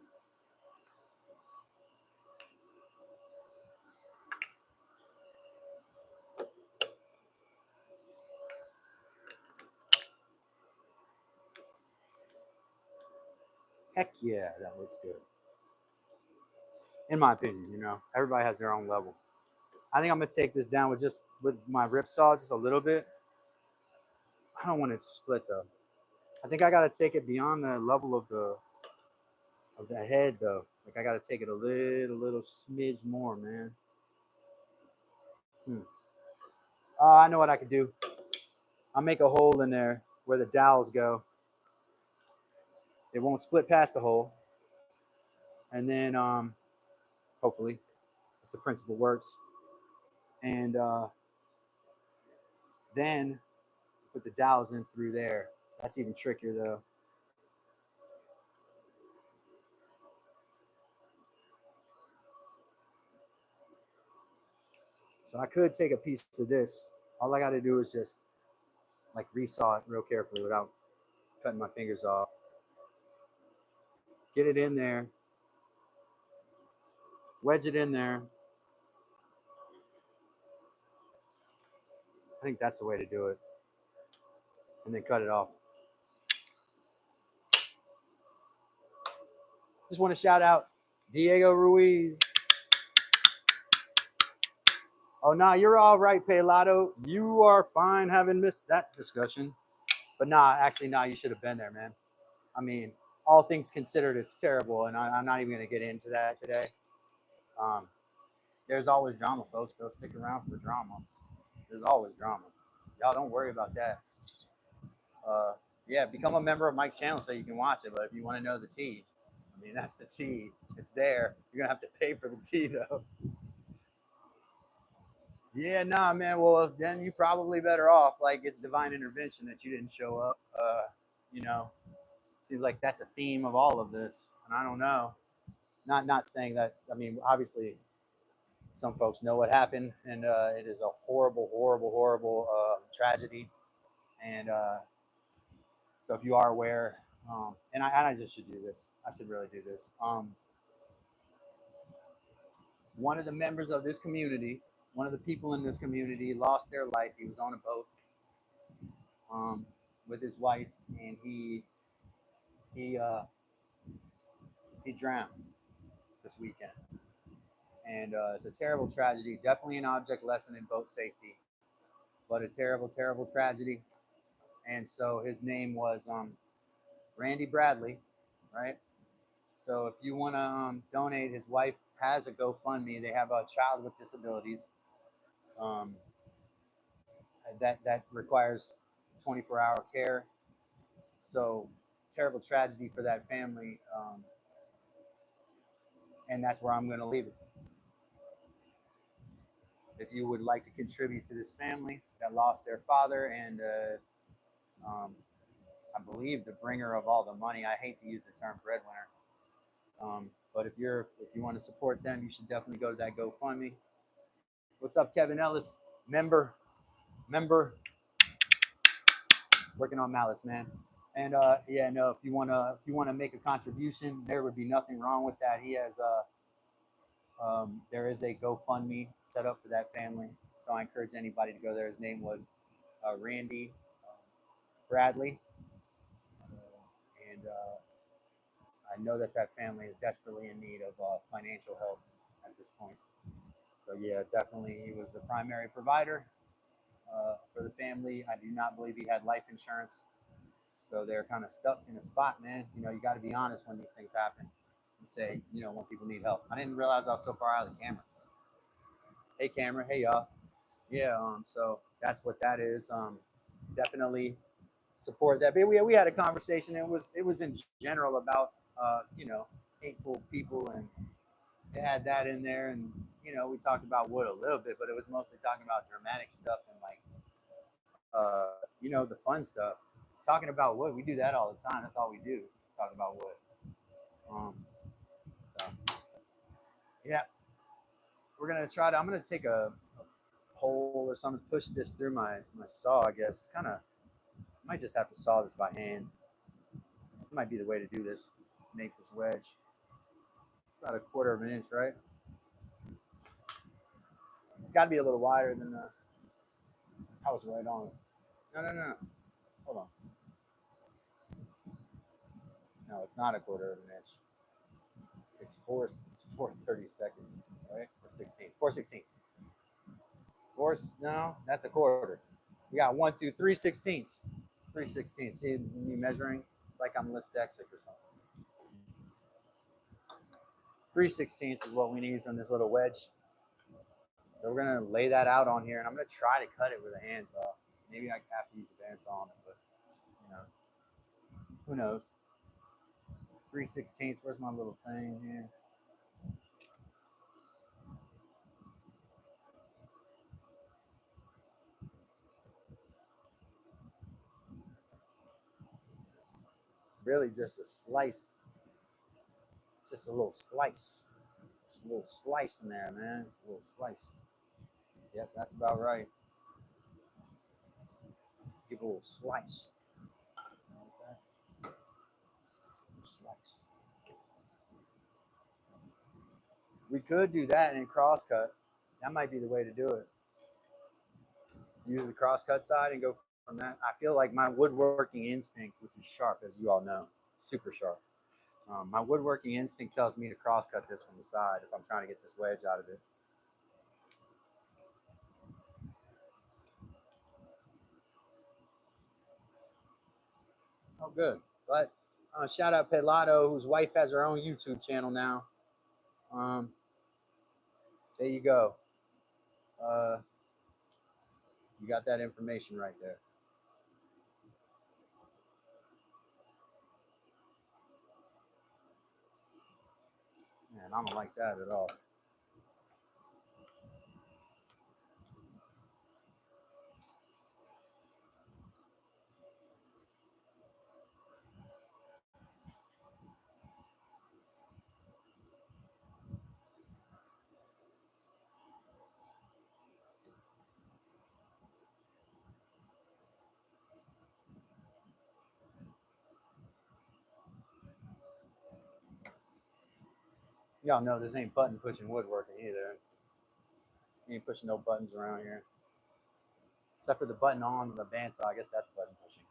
Heck yeah, that looks good. In my opinion, you know, everybody has their own level. I think I'm gonna take this down with my rip saw just a little bit. I don't want it to split though. I think I gotta take it beyond the level of the head though. Like I gotta take it a little smidge more, man. Hmm. I know what I could do. I'll make a hole in there where the dowels go. It won't split past the hole, and then hopefully, if the principle works, and then put the dowels in through there. That's even trickier though. So I could take a piece of this. All I got to do is just like resaw it real carefully without cutting my fingers off. Get it in there, wedge it in there. I think that's the way to do it. And then cut it off. Just want to shout out Diego Ruiz. Oh, nah, you're all right, Pelado. You are fine having missed that discussion. But nah, actually, nah, you should have been there, man. I mean, all things considered, it's terrible. And I'm not even going to get into that today. Um, there's always drama, folks. They'll stick around for drama. There's always drama. Y'all don't worry about that. Uh, yeah, become a member of Mike's channel so you can watch it. But if you want to know the tea, I mean, that's the tea. It's there. You're gonna have to pay for the tea though. Yeah, nah, man. Well, then you probably better off. Like it's divine intervention that you didn't show up. You know, seems like that's a theme of all of this, and I don't know. Not saying that. I mean, obviously, some folks know what happened, and it is a horrible, horrible, horrible tragedy. And So if you are aware, and I just should do this. I should really do this. One of the members of this community, one of the people in this community, lost their life. He was on a boat with his wife, and he he drowned this weekend. And it's a terrible tragedy. Definitely an object lesson in boat safety, but a terrible, terrible tragedy. And so his name was Randy Bradley, right? So if you want to donate, his wife has a GoFundMe. They have a child with disabilities um, that requires 24-hour care. So terrible tragedy for that family, and that's where I'm going to leave it. If you would like to contribute to this family that lost their father and I believe the bringer of all the money. I hate to use the term breadwinner, but if you want to support them, you should definitely go to that GoFundMe. What's up, Kevin Ellis? Member, working on mallets, man. And yeah, no, if you wanna make a contribution, there would be nothing wrong with that. He has there is a GoFundMe set up for that family, so I encourage anybody to go there. His name was Randy Bradley, and I know that family is desperately in need of financial help at this point. So yeah, definitely he was the primary provider for the family. I do not believe he had life insurance, so they're kind of stuck in a spot, man. You know, you got to be honest when these things happen and say, you know, when people need help. I didn't realize I was so far out of the camera. Hey, camera. Hey, y'all. Yeah. So that's what that is. Definitely support that. But we had a conversation. It was in general about you know, hateful people, and it had that in there, and you know, we talked about wood a little bit, but it was mostly talking about dramatic stuff and like you know, the fun stuff. Talking about wood, we do that all the time. That's all we do. Talk about wood. Um, so yeah, we're gonna try to. I'm gonna take a pole or something, push this through my saw. I guess kind of might just have to saw this by hand. It might be the way to do this. Make this wedge. It's about 1/4 of an inch, right? It's got to be a little wider than the. I was right on. No. Hold on. No, it's not 1/4 of an inch. It's 4/32, right? Or 16. 4/16. No, that's 1/4. We got 1, 2, 3/16. 3/16. See me measuring? It's like I'm dyslexic or something. 3/16 is what we need from this little wedge. So we're gonna lay that out on here, and I'm gonna try to cut it with a handsaw. Maybe I have to use a bandsaw on it, but you know, who knows? 3/16. Where's my little thing here? Really, just a slice. It's just a little slice. Just a little slice in there, man. Just a little slice. Yep, that's about right. Give a little slice. Okay. Slice. We could do that and crosscut. That might be the way to do it. Use the crosscut side and go from that. I feel like my woodworking instinct, which is sharp, as you all know, super sharp. My woodworking instinct tells me to crosscut this from the side if I'm trying to get this wedge out of it. Oh, good. But shout out Pelado, whose wife has her own YouTube channel now. There you go. You got that information right there. Man, I don't like that at all. Y'all know this ain't button pushing woodworking either. You ain't pushing no buttons around here. Except for the button on the bandsaw, I guess that's button pushing.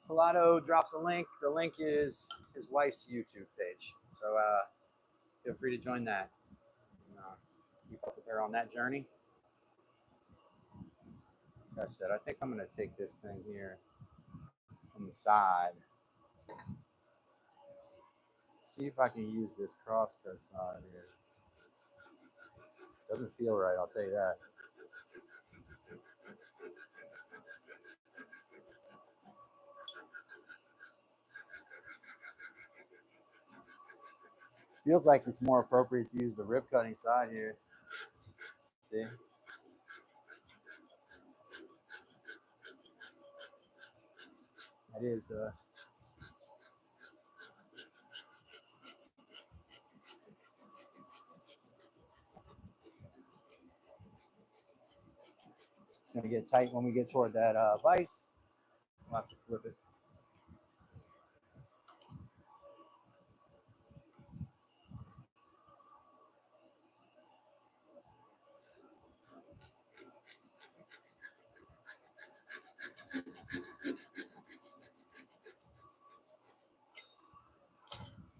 Pilato drops a link. The link is his wife's YouTube page. So feel free to join that. Keep up with her on that journey. Like I said, I think I'm going to take this thing here on the side. See if I can use this crosscut side here. Doesn't feel right, I'll tell you that. Feels like it's more appropriate to use the rib cutting side here. See? That is the it's gonna get tight when we get toward that vise. We'll have to flip it.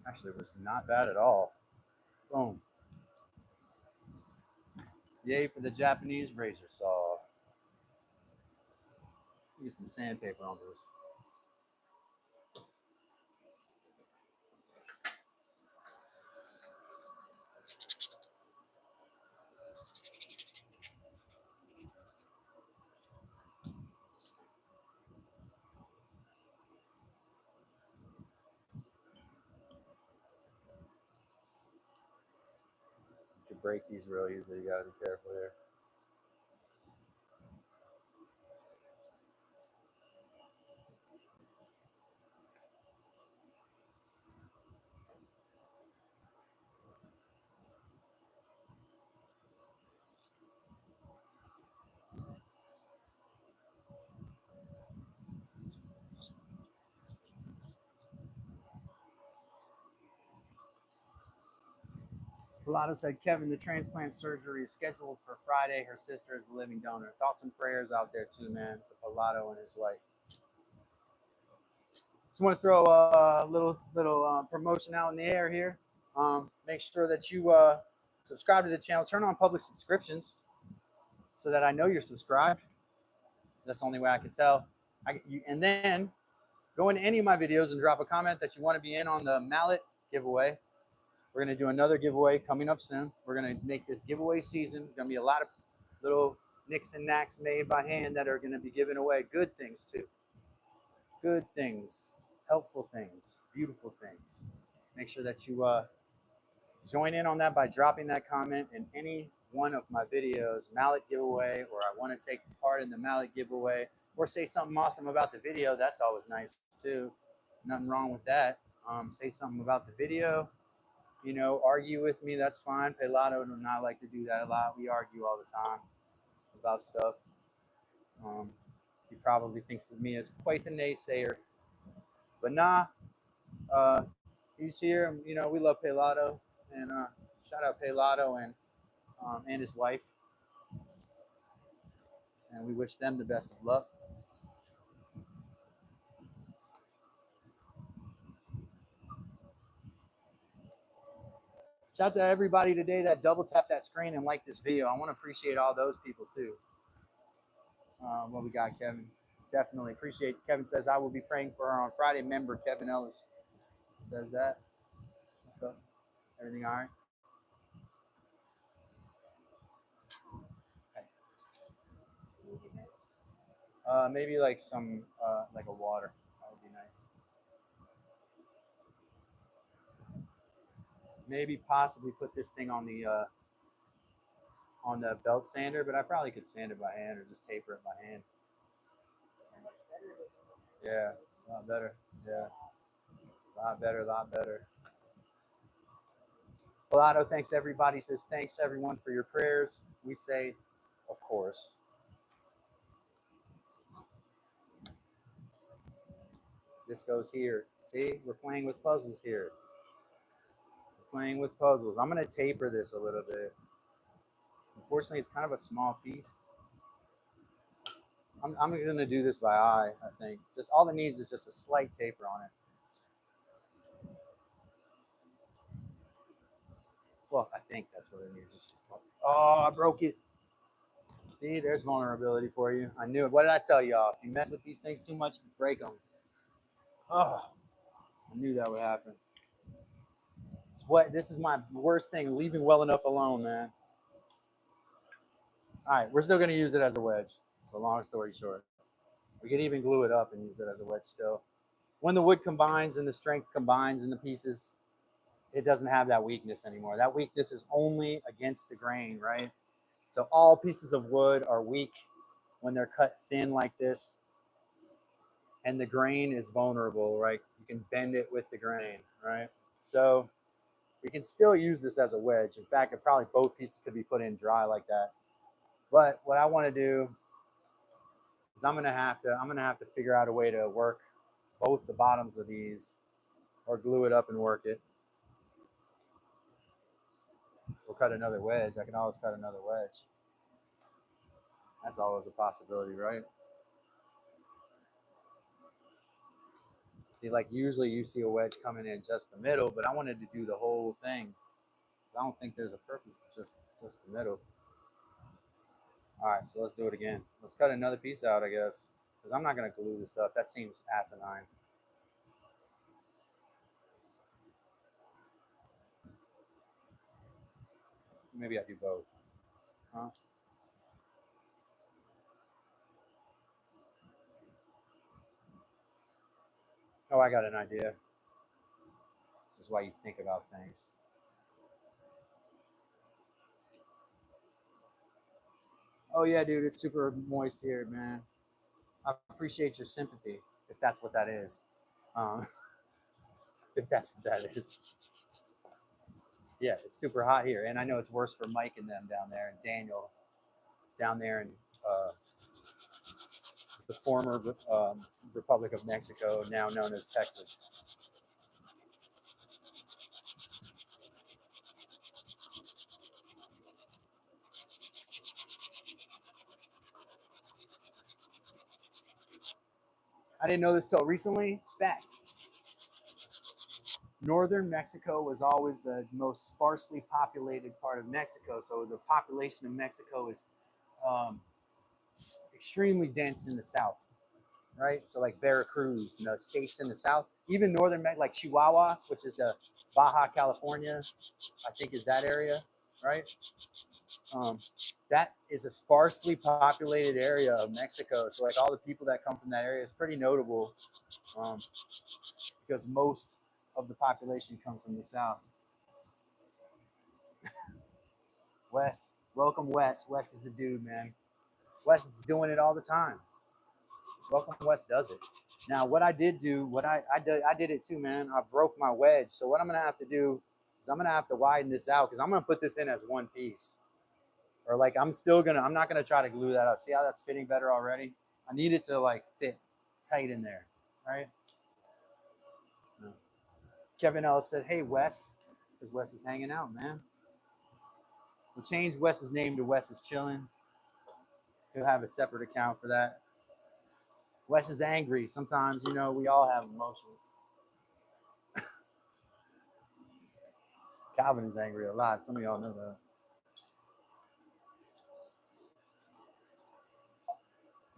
Actually, it was not bad at all. Boom. Yay for the Japanese razor saw. Get some sandpaper on this. You could break these real easily. You gotta be careful here. Pilato said, Kevin, the transplant surgery is scheduled for Friday. Her sister is a living donor. Thoughts and prayers out there too, man, to Pilato and his wife. Just want to throw a little promotion out in the air here. Make sure that you subscribe to the channel. Turn on public subscriptions so that I know you're subscribed. That's the only way I can tell. And then go into any of my videos and drop a comment that you want to be in on the Mallet giveaway. We're going to do another giveaway coming up soon. We're going to make this giveaway season. There's going to be a lot of little nicks and knacks made by hand that are going to be given away. Good things, too. Good things. Helpful things. Beautiful things. Make sure that you join in on that by dropping that comment in any one of my videos, Mallet giveaway, or I want to take part in the Mallet giveaway, or say something awesome about the video. That's always nice, too. Nothing wrong with that. Say something about the video. You know, argue with me, that's fine. Pilato do not like to do that a lot. We argue all the time about stuff. He probably thinks of me as quite the naysayer. But nah, he's here. You know, we love Pilato. And shout out Pilato and his wife. And we wish them the best of luck. Shout out to everybody today that double tapped that screen and liked this video. I want to appreciate all those people too. What we got, Kevin? Definitely appreciate. Kevin says, I will be praying for her on Friday. Member Kevin Ellis says that. What's up? Everything all right? Maybe like some, like a water. That would be nice. Maybe possibly put this thing on the belt sander, but I probably could sand it by hand or just taper it by hand. Yeah, a lot better. Yeah, a lot better, a lot better. Pilato thanks everybody. Says thanks everyone for your prayers. We say of course. This goes here. See, we're playing with puzzles here. We're playing with puzzles. I'm going to taper this a little bit. Unfortunately, it's kind of a small piece. I'm going to do this by eye, I think. Just all it needs is just a slight taper on it. Well, I think that's what it needs. Just oh, I broke it. See, there's vulnerability for you. I knew it. What did I tell y'all? If you mess with these things too much, you break them. Oh, I knew that would happen. It's what this is my worst thing, leaving well enough alone, man. All right, we're still going to use it as a wedge. So long story short, we could even glue it up and use it as a wedge still. When the wood combines and the strength combines in the pieces, it doesn't have that weakness anymore. That weakness is only against the grain, right? So all pieces of wood are weak when they're cut thin like this, and the grain is vulnerable, right? You can bend it with the grain, right? So we can still use this as a wedge. In fact, probably both pieces could be put in dry like that. But what I want to do is I'm gonna have to figure out a way to work both the bottoms of these, or glue it up and work it. We'll cut another wedge. I can always cut another wedge. That's always a possibility, right? See, like usually you see a wedge coming in just the middle, but I wanted to do the whole thing. I don't think there's a purpose of just the middle. All right, so let's do it again. Let's cut another piece out, I guess, because I'm not going to glue this up. That seems asinine. Maybe I do both. Huh? Oh, I got an idea. This is why you think about things. Oh yeah, dude, it's super moist here, man. I appreciate your sympathy, if that's what that is. Um, if that's what that is. Yeah, it's super hot here, and I know it's worse for Mike and them down there, and Daniel down there in the former Republic of Mexico, now known as Texas. I didn't know this till recently. Fact. Northern Mexico was always the most sparsely populated part of Mexico. So the population of Mexico is um, extremely dense in the south, right? So like Veracruz and the states in the south, even northern, like Chihuahua, which is the Baja California, I think is that area, right? Um, that is a sparsely populated area of Mexico. So like all the people that come from that area is pretty notable, um, because most of the population comes from the south. Wes, welcome Wes. Wes is the dude, man. Wes is doing it all the time. Welcome Wes does it. Now, what I did do, I did it too, man. I broke my wedge. So what I'm gonna have to do is I'm gonna have to widen this out because I'm gonna put this in as one piece. Or like I'm not gonna try to glue that up. See how that's fitting better already? I need it to like fit tight in there, right? Kevin Ellis said, "Hey Wes," because Wes is hanging out, man. We'll change Wes's name to Wes is chilling. He'll have a separate account for that. Wes is angry. Sometimes, we all have emotions. Calvin is angry a lot. Some of y'all know that.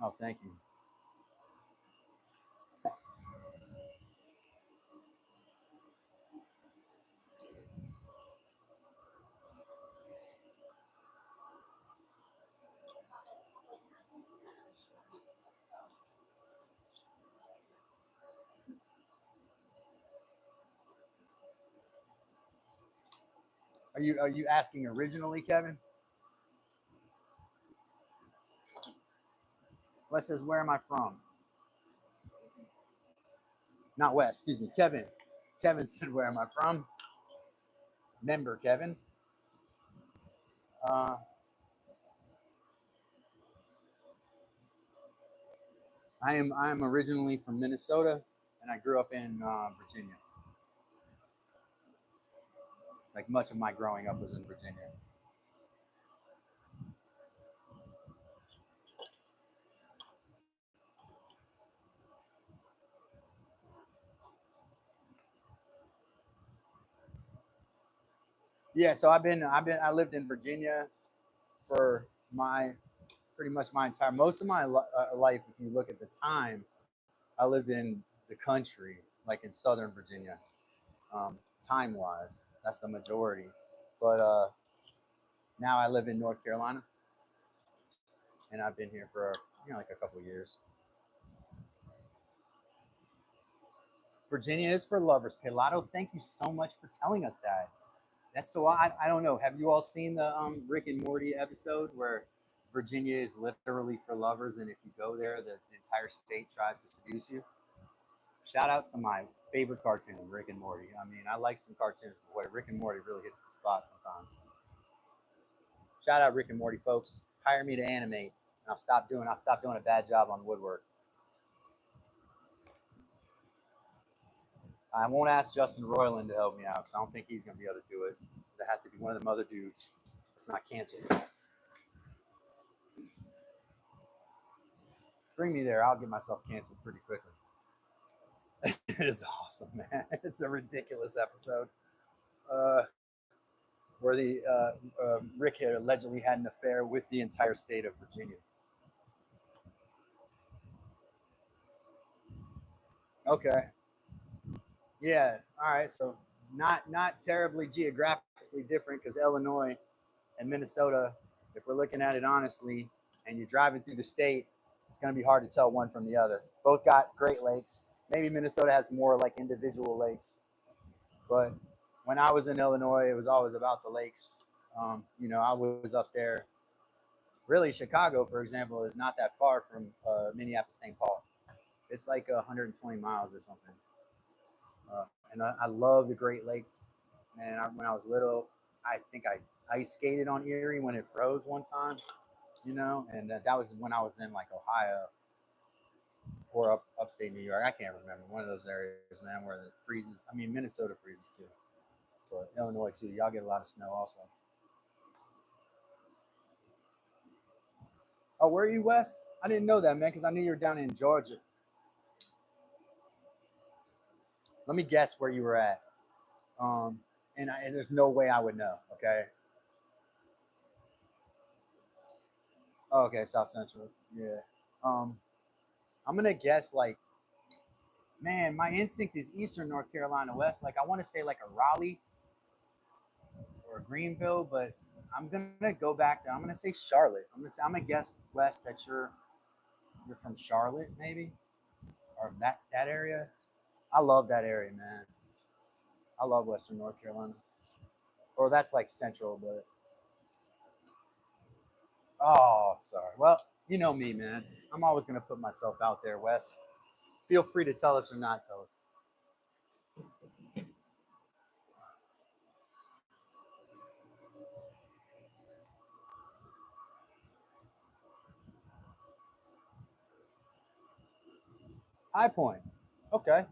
Oh, thank you. Are you asking originally, Kevin? Wes says, "Where am I from?" Not Wes, excuse me, Kevin. Kevin said, "Where am I from?" Member Kevin. Uh, I am originally from Minnesota, and I grew up in Virginia. Like much of my growing up was in Virginia. Yeah, so I lived in Virginia for my pretty much my entire most of my life. If you look at the time, I lived in the country, like in Southern Virginia. Time wise, that's the majority. But now I live in North Carolina, and I've been here for like a couple years. Virginia is for lovers. Pilato, thank you so much for telling us that. That's so I don't know. Have you all seen the Rick and Morty episode where Virginia is literally for lovers, and if you go there, the entire state tries to seduce you? Shout out to my favorite cartoon, Rick and Morty. I mean, I like some cartoons, but boy, Rick and Morty really hits the spot sometimes. Shout out Rick and Morty, folks. Hire me to animate, and I'll stop doing a bad job on woodwork. I won't ask Justin Roiland to help me out because I don't think he's going to be able to do it. It have to be one of them other dudes. It's not canceled. Bring me there. I'll get myself canceled pretty quickly. It is awesome, man. It's a ridiculous episode where the Rick had allegedly had an affair with the entire state of Virginia. Okay. Yeah. All right. So not terribly geographically different because Illinois and Minnesota, if we're looking at it honestly, and you're driving through the state, it's going to be hard to tell one from the other. Both got Great Lakes. Maybe Minnesota has more like individual lakes, but when I was in Illinois, it was always about the lakes. I was up there. Really, Chicago, for example, is not that far from Minneapolis, St. Paul. It's like 120 miles or something. And I love the Great Lakes. And when I was little, I think I ice skated on Erie when it froze one time, and that was when I was in like Ohio or upstate New York. I can't remember, one of those areas, man, where it freezes. I mean, Minnesota freezes too, but Illinois too. Y'all get a lot of snow also. Oh, where are you, Wes? I didn't know that, man, because I knew you were down in Georgia. Let me guess where you were at. And there's no way I would know. Okay. Oh, okay, South Central. Yeah. Um, I'm gonna guess like, man, my instinct is Eastern North Carolina West. Like I want to say like a Raleigh or a Greenville, but I'm gonna go back there. I'm gonna say Charlotte. I'm gonna guess West that you're from Charlotte, maybe, or that area. I love that area, man. I love Western North Carolina. Or that's like Central, but oh, sorry. Well, you know me, man. I'm always gonna put myself out there, Wes. Feel free to tell us or not tell us. High Point. Okay.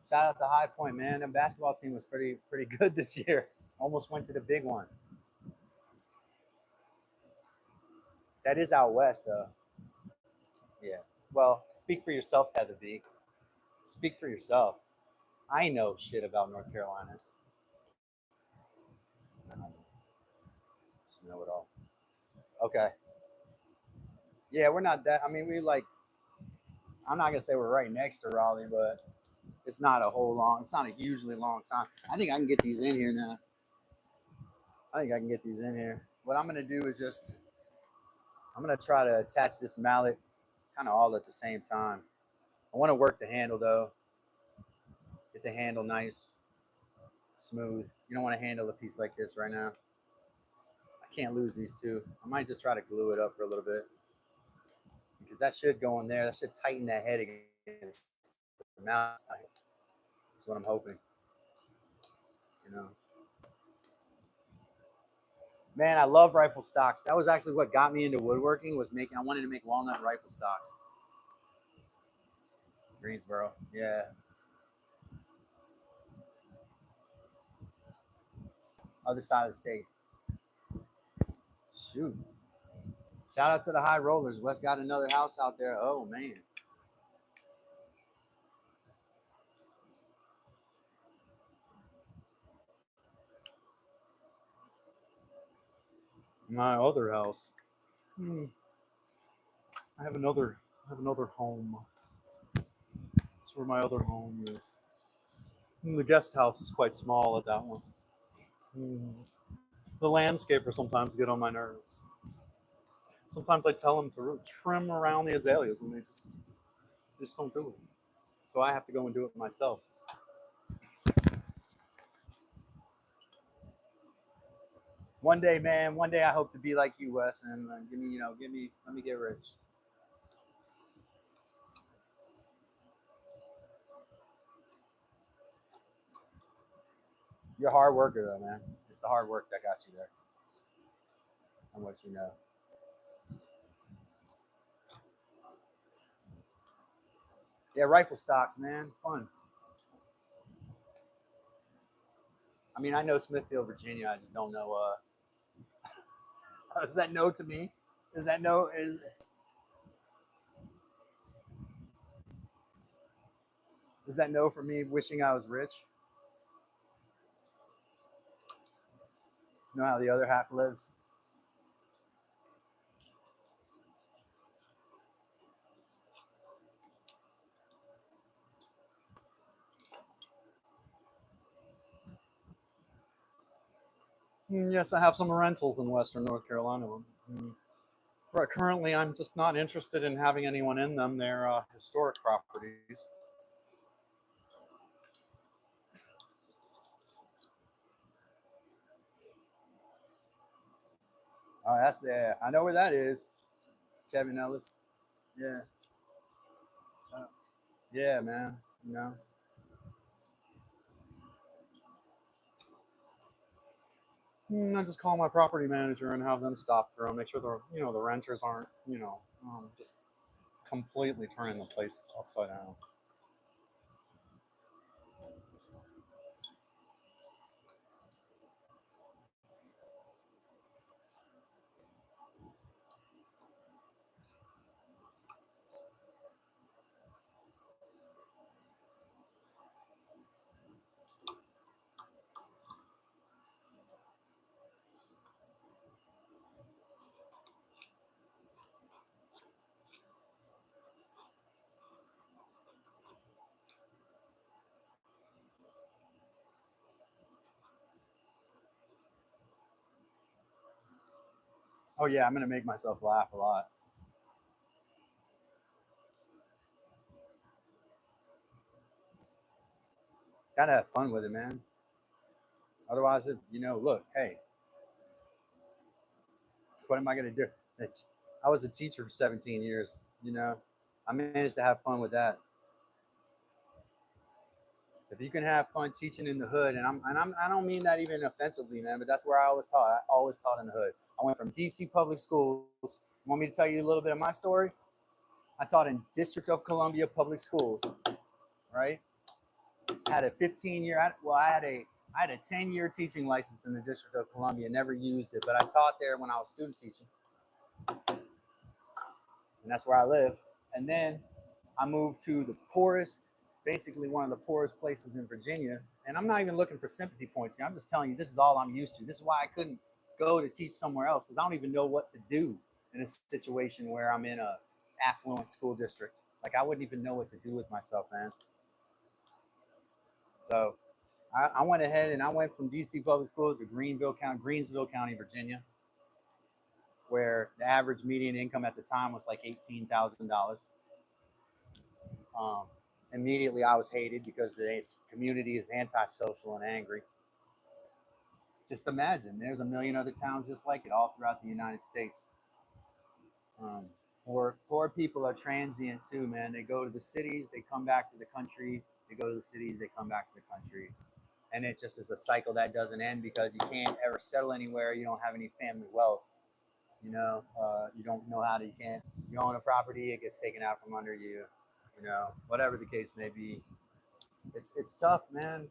Shout out to High Point, man. The basketball team was pretty good this year. Almost went to the big one. That is out west, though. Yeah. Well, speak for yourself, Heather B. Speak for yourself. I know shit about North Carolina. I just know it all. Okay. Yeah, we're not that. I mean, we like. I'm not gonna say we're right next to Raleigh, but it's not a whole long. It's not a hugely long time. I think I can get these in here now. I think I can get these in here. What I'm gonna do is just. I'm gonna try to attach this mallet kind of all at the same time. I want to work the handle though. Get the handle nice, smooth. You don't want to handle a piece like this right now. I can't lose these two. I might just try to glue it up for a little bit because that should go in there. That should tighten that head against the mouth. That's what I'm hoping. You know, man, I love rifle stocks. That was actually what got me into woodworking. Was making. I wanted to make walnut rifle stocks. Greensboro. Yeah. Other side of the state. Shoot. Shout out to the high rollers. Wes got another house out there. Oh man. My other house. Hmm. I have another home. That's where my other home is. The guest house is quite small at that one. Hmm. The landscaper sometimes get on my nerves. Sometimes I tell them to trim around the azaleas, and they just don't do it. So I have to go and do it myself. One day, man. One day I hope to be like you, Wes, and let me get rich. You're a hard worker, though, man. It's the hard work that got you there. And what you know. Yeah, rifle stocks, man. Fun. I mean, I know Smithfield, Virginia. I just don't know. Is that no to me? Is that no? Is that no for me? Wishing I was rich. You know how the other half lives. Yes, I have some rentals in Western North Carolina. But currently, I'm just not interested in having anyone in them. They're historic properties. Oh, that's yeah. I know where that is. Kevin Ellis. Yeah. Yeah, man. You know. I just call my property manager and have them stop through and make sure the renters aren't just completely turning the place upside down. Oh yeah, I'm gonna make myself laugh a lot. Gotta have fun with it, man. Otherwise, look, hey, what am I gonna do? It's, I was a teacher for 17 years. I managed to have fun with that. If you can have fun teaching in the hood, I don't mean that even offensively, man, but that's where I always taught. I always taught in the hood. I went from DC public schools. Want me to tell you a little bit of my story? I taught in District of Columbia public schools, right? I had a 15-year. Well, I had a 10-year teaching license in the District of Columbia. Never used it, but I taught there when I was student teaching, and that's where I live. And then I moved to the poorest, basically one of the poorest places in Virginia. And I'm not even looking for sympathy points here. I'm just telling you, this is all I'm used to. This is why I couldn't go to teach somewhere else because I don't even know what to do in a situation where I'm in a affluent school district. Like I wouldn't even know what to do with myself, man. So I went ahead and I went from DC public schools to Greensville County, Virginia, where the average median income at the time was like $18,000. Um, Immediately, I was hated because the community is antisocial and angry. Just imagine, there's a million other towns just like it all throughout the United States. Um, poor people are transient too, man. They go to the cities, they come back to the country. They go to the cities, they come back to the country, and it just is a cycle that doesn't end because you can't ever settle anywhere. You don't have any family wealth. You don't know how to. You can't. You own a property, it gets taken out from under you. whatever the case may be. It's tough, man.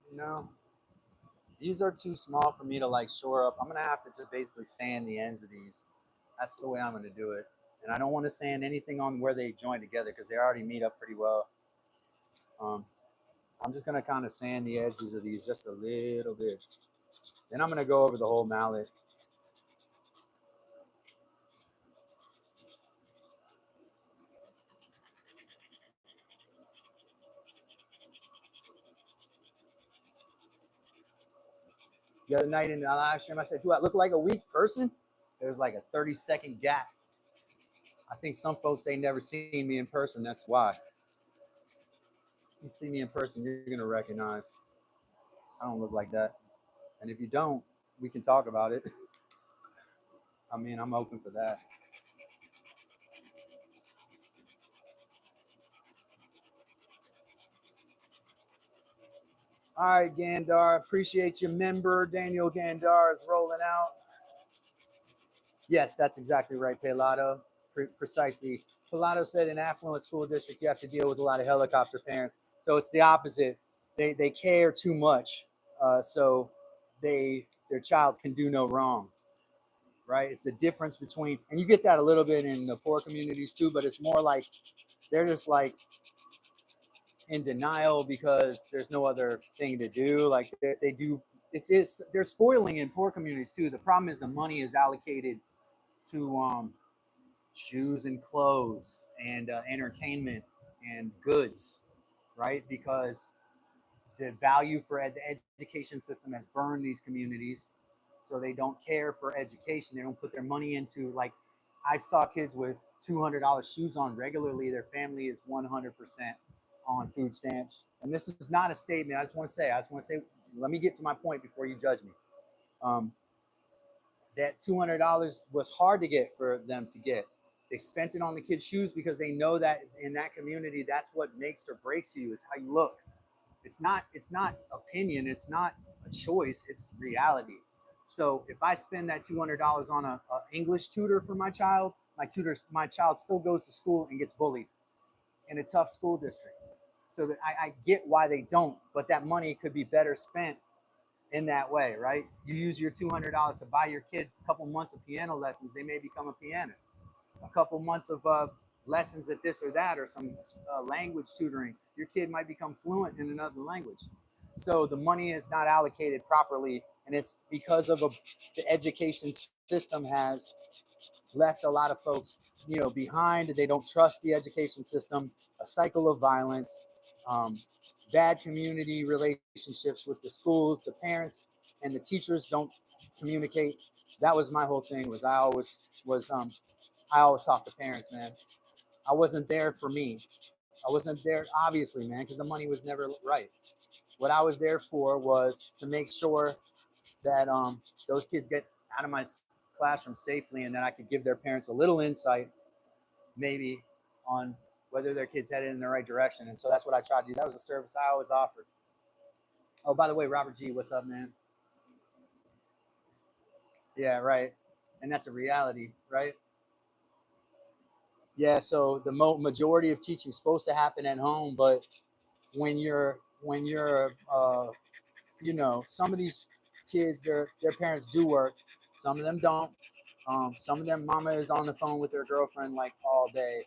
These are too small for me to like shore up. I'm gonna have to just basically sand the ends of these. That's the way I'm gonna do it. And I don't want to sand anything on where they join together because they already meet up pretty well. Um, I'm just gonna kind of sand the edges of these just a little bit. Then I'm gonna go over the whole mallet. The other night in the live stream, I said, "Do I look like a weak person?" There's like a 30-second gap. I think some folks ain't never seen me in person. That's why. You see me in person, you're gonna recognize I don't look like that. And if you don't, we can talk about it. I mean, I'm open for that. All right, Gandar. Appreciate your member. Daniel Gandar is rolling out. Yes, that's exactly right, Pelado. Precisely. Pelado said in affluent school district, you have to deal with a lot of helicopter parents. So it's the opposite. They care too much. So their child can do no wrong. Right? It's a difference between, and you get that a little bit in the poor communities too, but it's more like they're just like in denial because there's no other thing to do. Like they do, it's they're spoiling in poor communities too. The problem is the money is allocated to shoes and clothes and entertainment and goods, right? Because the value for the education system has burned these communities, so they don't care for education. They don't put their money into, like, I saw kids with $200 shoes on regularly. Their family is 100% on food stamps. And this is not a statement. I just want to say, let me get to my point before you judge me. Um, that $200 was hard to get for them to get. They spent it on the kids' shoes because they know that in that community, that's what makes or breaks you, is how you look. It's not opinion, it's not a choice, it's reality. So if I spend that $200 on a English tutor for my child still goes to school and gets bullied in a tough school district. So that I get why they don't, but that money could be better spent in that way, right? You use your $200 to buy your kid a couple months of piano lessons, they may become a pianist. A couple months of lessons at this or that, or some language tutoring, your kid might become fluent in another language. So the money is not allocated properly, and it's because of the education system has left a lot of folks, behind. They don't trust the education system. A cycle of violence, um, bad community relationships with the schools, the parents, and the teachers don't communicate. That was my whole thing. I always talk to parents, man. I wasn't there for me. I wasn't there, obviously, man, because the money was never right. What I was there for was to make sure that those kids get out of my classroom safely, and that I could give their parents a little insight, maybe, on whether their kids headed in the right direction. And so that's what I tried to do. That was a service I always offered. Oh, by the way, Robert G, what's up, man? Yeah, right. And that's a reality, right? Yeah, so the majority of teaching is supposed to happen at home, but when you're some of these kids, their parents do work, some of them don't. Some of them, mama is on the phone with their girlfriend like all day.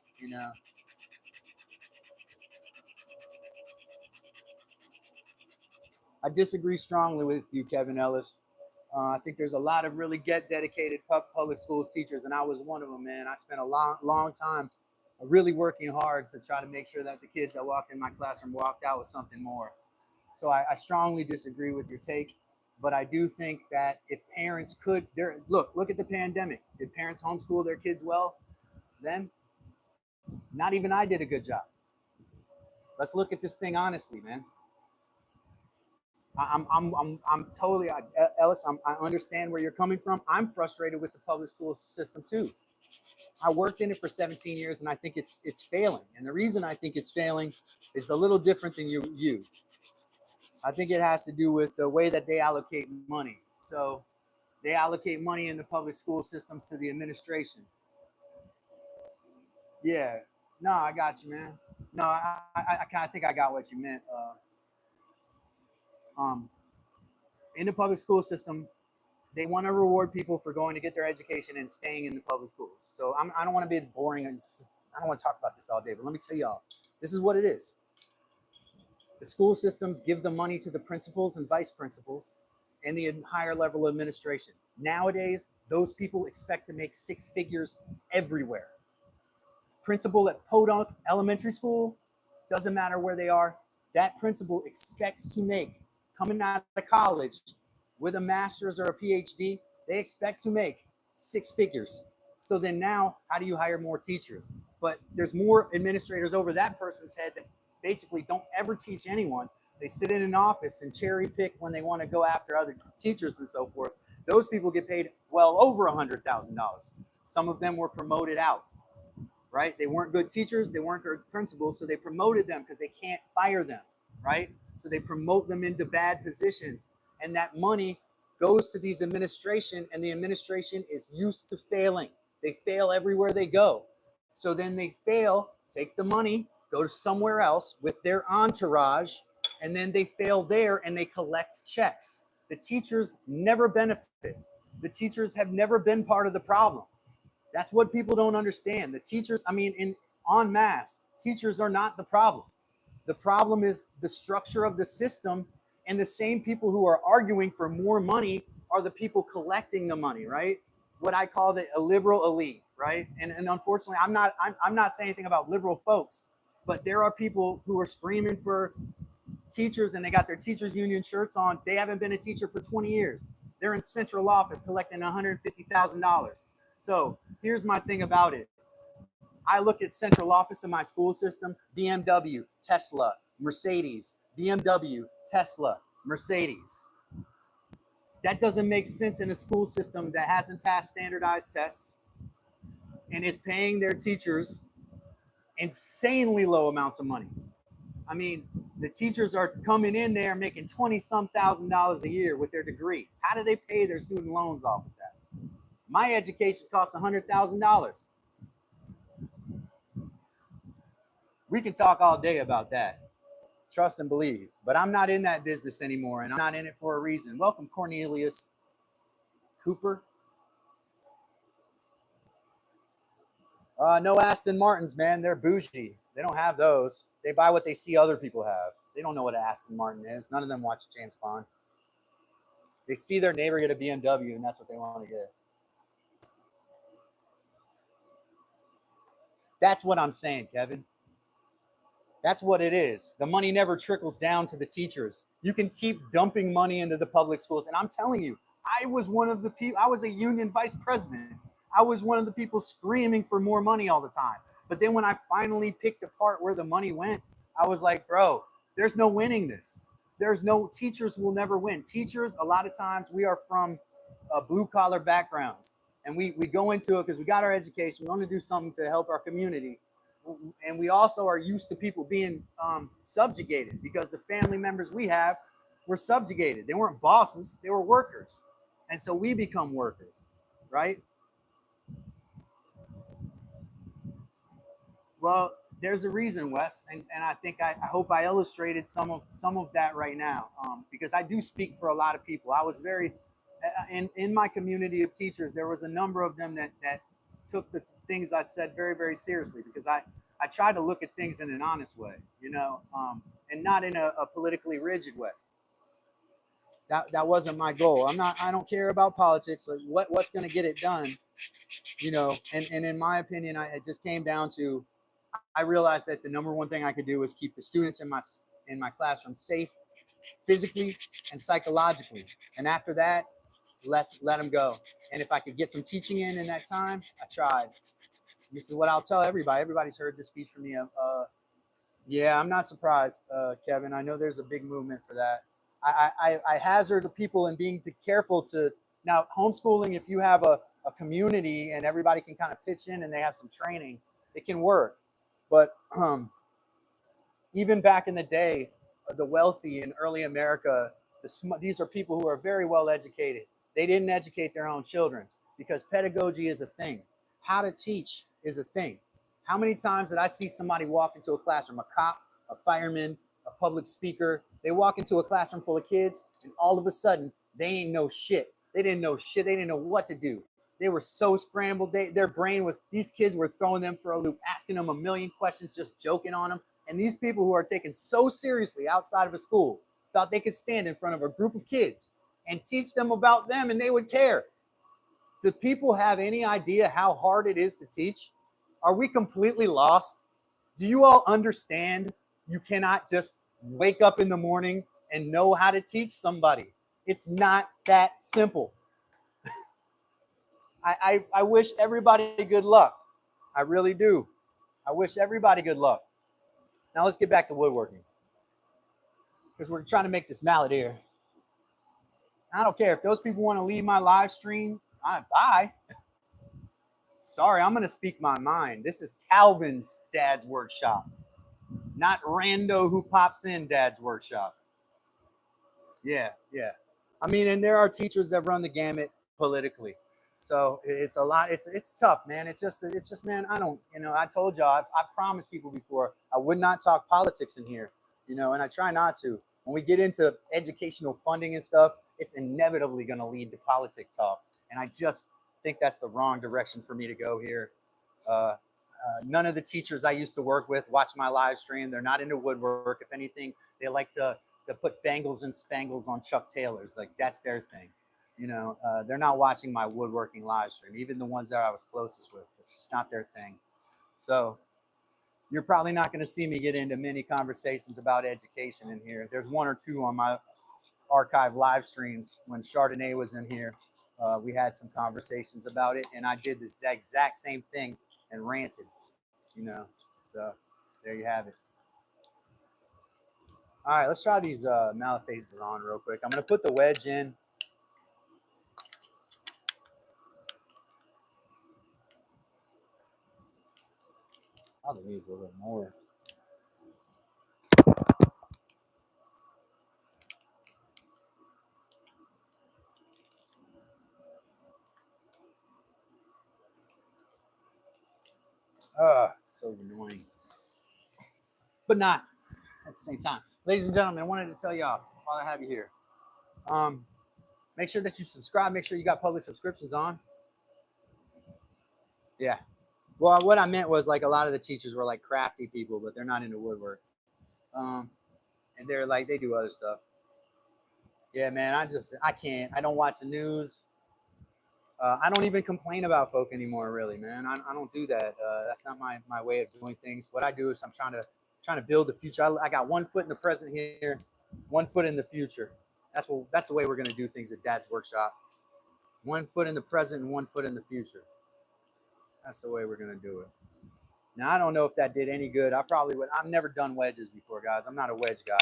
I disagree strongly with you, Kevin Ellis. I think there's a lot of really dedicated public schools teachers, and I was one of them, man. I spent a long time really working hard to try to make sure that the kids that walked in my classroom walked out with something more. So I strongly disagree with your take, but I do think that if parents could, look at the pandemic. Did parents homeschool their kids well? Then, not even I did a good job. Let's look at this thing honestly, man. I'm totally, Ellis. I understand where you're coming from. I'm frustrated with the public school system too. I worked in it for 17 years, and I think it's failing. And the reason I think it's failing is a little different than you. I think it has to do with the way that they allocate money. So they allocate money in the public school systems to the administration. Yeah, no, I got you, man. No, I think I got what you meant. Um, in the public school system, they want to reward people for going to get their education and staying in the public schools. So I don't want to be boring. I don't want to talk about this all day, but let me tell y'all, this is what it is. The school systems give the money to the principals and vice principals and the higher level administration. Nowadays, those people expect to make six figures everywhere. Principal at Podunk Elementary School, doesn't matter where they are, that principal expects to make, coming out of college with a master's or a PhD, they expect to make six figures. So then now, how do you hire more teachers? But there's more administrators over that person's head that basically don't ever teach anyone. They sit in an office and cherry pick when they want to go after other teachers and so forth. Those people get paid well over $100,000. Some of them were promoted out, right? They weren't good teachers, they weren't good principals, so they promoted them because they can't fire them, right? So they promote them into bad positions, and that money goes to these administration, and the administration is used to failing. They fail everywhere they go. So then they fail, take the money, go to somewhere else with their entourage, and then they fail there and they collect checks. The teachers never benefit. The teachers have never been part of the problem. That's what people don't understand. The teachers, I mean, in en masse, teachers are not the problem. The problem is the structure of the system, and the same people who are arguing for more money are the people collecting the money, right? What I call the liberal elite, right? And unfortunately, I'm not saying anything about liberal folks, but there are people who are screaming for teachers and they got their teachers union shirts on. They haven't been a teacher for 20 years. They're in central office collecting $150,000. So here's my thing about it. I look at central office in my school system: BMW, Tesla, Mercedes, BMW, Tesla, Mercedes. That doesn't make sense in a school system that hasn't passed standardized tests and is paying their teachers insanely low amounts of money. I mean, the teachers are coming in there making 20-some thousand dollars a year with their degree. How do they pay their student loans off of that? My education costs $100,000. We can talk all day about that. Trust and believe. But I'm not in that business anymore, and I'm not in it for a reason. Welcome, Cornelius Cooper. No Aston Martins, man. They're bougie. They don't have those. They buy what they see other people have. They don't know what an Aston Martin is. None of them watch James Bond. They see their neighbor get a BMW, and that's what they want to get. That's what I'm saying, Kevin. That's what it is. The money never trickles down to the teachers. You can keep dumping money into the public schools. And I'm telling you, I was one of the people, I was a union vice president. I was one of the people screaming for more money all the time. But then when I finally picked apart where the money went, I was like, bro, there's no winning this. There's no, teachers will never win. Teachers, a lot of times, we are from blue collar backgrounds. And we go into it because we got our education. We want to do something to help our community. And we also are used to people being subjugated because the family members we have were subjugated. They weren't bosses, they were workers. And so we become workers, right? Well, there's a reason, Wes, and I think I hope I illustrated some of that right now, because I do speak for a lot of people. I was very in my community of teachers. There was a number of them that took the things I said very, very seriously, because I try to look at things in an honest way, and not in a politically rigid way. That wasn't my goal. I don't care about politics. Like what's going to get it done, and in my opinion, it just came down to, I realized that the number one thing I could do was keep the students in my classroom safe, physically and psychologically. And after that, let them go. And if I could get some teaching in that time, I tried. This is what I'll tell everybody. Everybody's heard this speech from me. Yeah, I'm not surprised, Kevin. I know there's a big movement for that. I hazard the people in being careful to, now homeschooling, if you have a community and everybody can kind of pitch in and they have some training, it can work. But even back in the day, the wealthy in early America, these are people who are very well educated. They didn't educate their own children because pedagogy is a thing. How to teach is a thing. How many times did I see somebody walk into a classroom, a cop, a fireman, a public speaker, they walk into a classroom full of kids and all of a sudden they ain't know shit. They didn't know shit. They didn't know what to do. They were so scrambled. Their brain was, these kids were throwing them for a loop, asking them a million questions, just joking on them. And these people who are taken so seriously outside of a school thought they could stand in front of a group of kids and teach them about them and they would care. Do people have any idea how hard it is to teach? Are we completely lost? Do you all understand you cannot just wake up in the morning and know how to teach somebody? It's not that simple. I wish everybody good luck. I really do. I wish everybody good luck. Now let's get back to woodworking, because we're trying to make this mallet here. I don't care if those people want to leave my live stream. Bye. Sorry, I'm going to speak my mind. This is Calvin's dad's workshop, not rando who pops in dad's workshop. Yeah. I mean, and there are teachers that run the gamut politically. So it's a lot. It's tough, man. It's just, man, I don't, I told y'all, I promised people before I would not talk politics in here, and I try not to. When we get into educational funding and stuff, it's inevitably going to lead to politic talk. And I just think that's the wrong direction for me to go here. None of the teachers I used to work with watch my live stream. They're not into woodwork. If anything, they like to put bangles and spangles on Chuck Taylors. Like, that's their thing. They're not watching my woodworking live stream, even the ones that I was closest with. It's just not their thing. So you're probably not going to see me get into many conversations about education in here. There's one or two on my archive live streams. When Chardonnay was in here, we had some conversations about it, and I did the exact same thing and ranted, so there you have it. All right, let's try these mallet faces on real quick. I'm going to put the wedge in. I'll use a little bit more. So annoying, but not at the same time. Ladies and gentlemen, I wanted to tell y'all while I have you here, make sure that you subscribe. Make sure you got public subscriptions on. Yeah. Well, what I meant was, like, a lot of the teachers were like crafty people, but they're not into woodwork. And they're like, they do other stuff. Yeah, man, I can't. I don't watch the news. I don't even complain about folk anymore, really, man. I don't do that. That's not my way of doing things. What I do is I'm trying to build the future. I got 1 foot in the present here, 1 foot in the future. That's the way we're gonna do things at Dad's workshop. 1 foot in the present and 1 foot in the future. That's the way we're gonna do it. Now, I don't know if that did any good. I probably would. I've never done wedges before, guys. I'm not a wedge guy,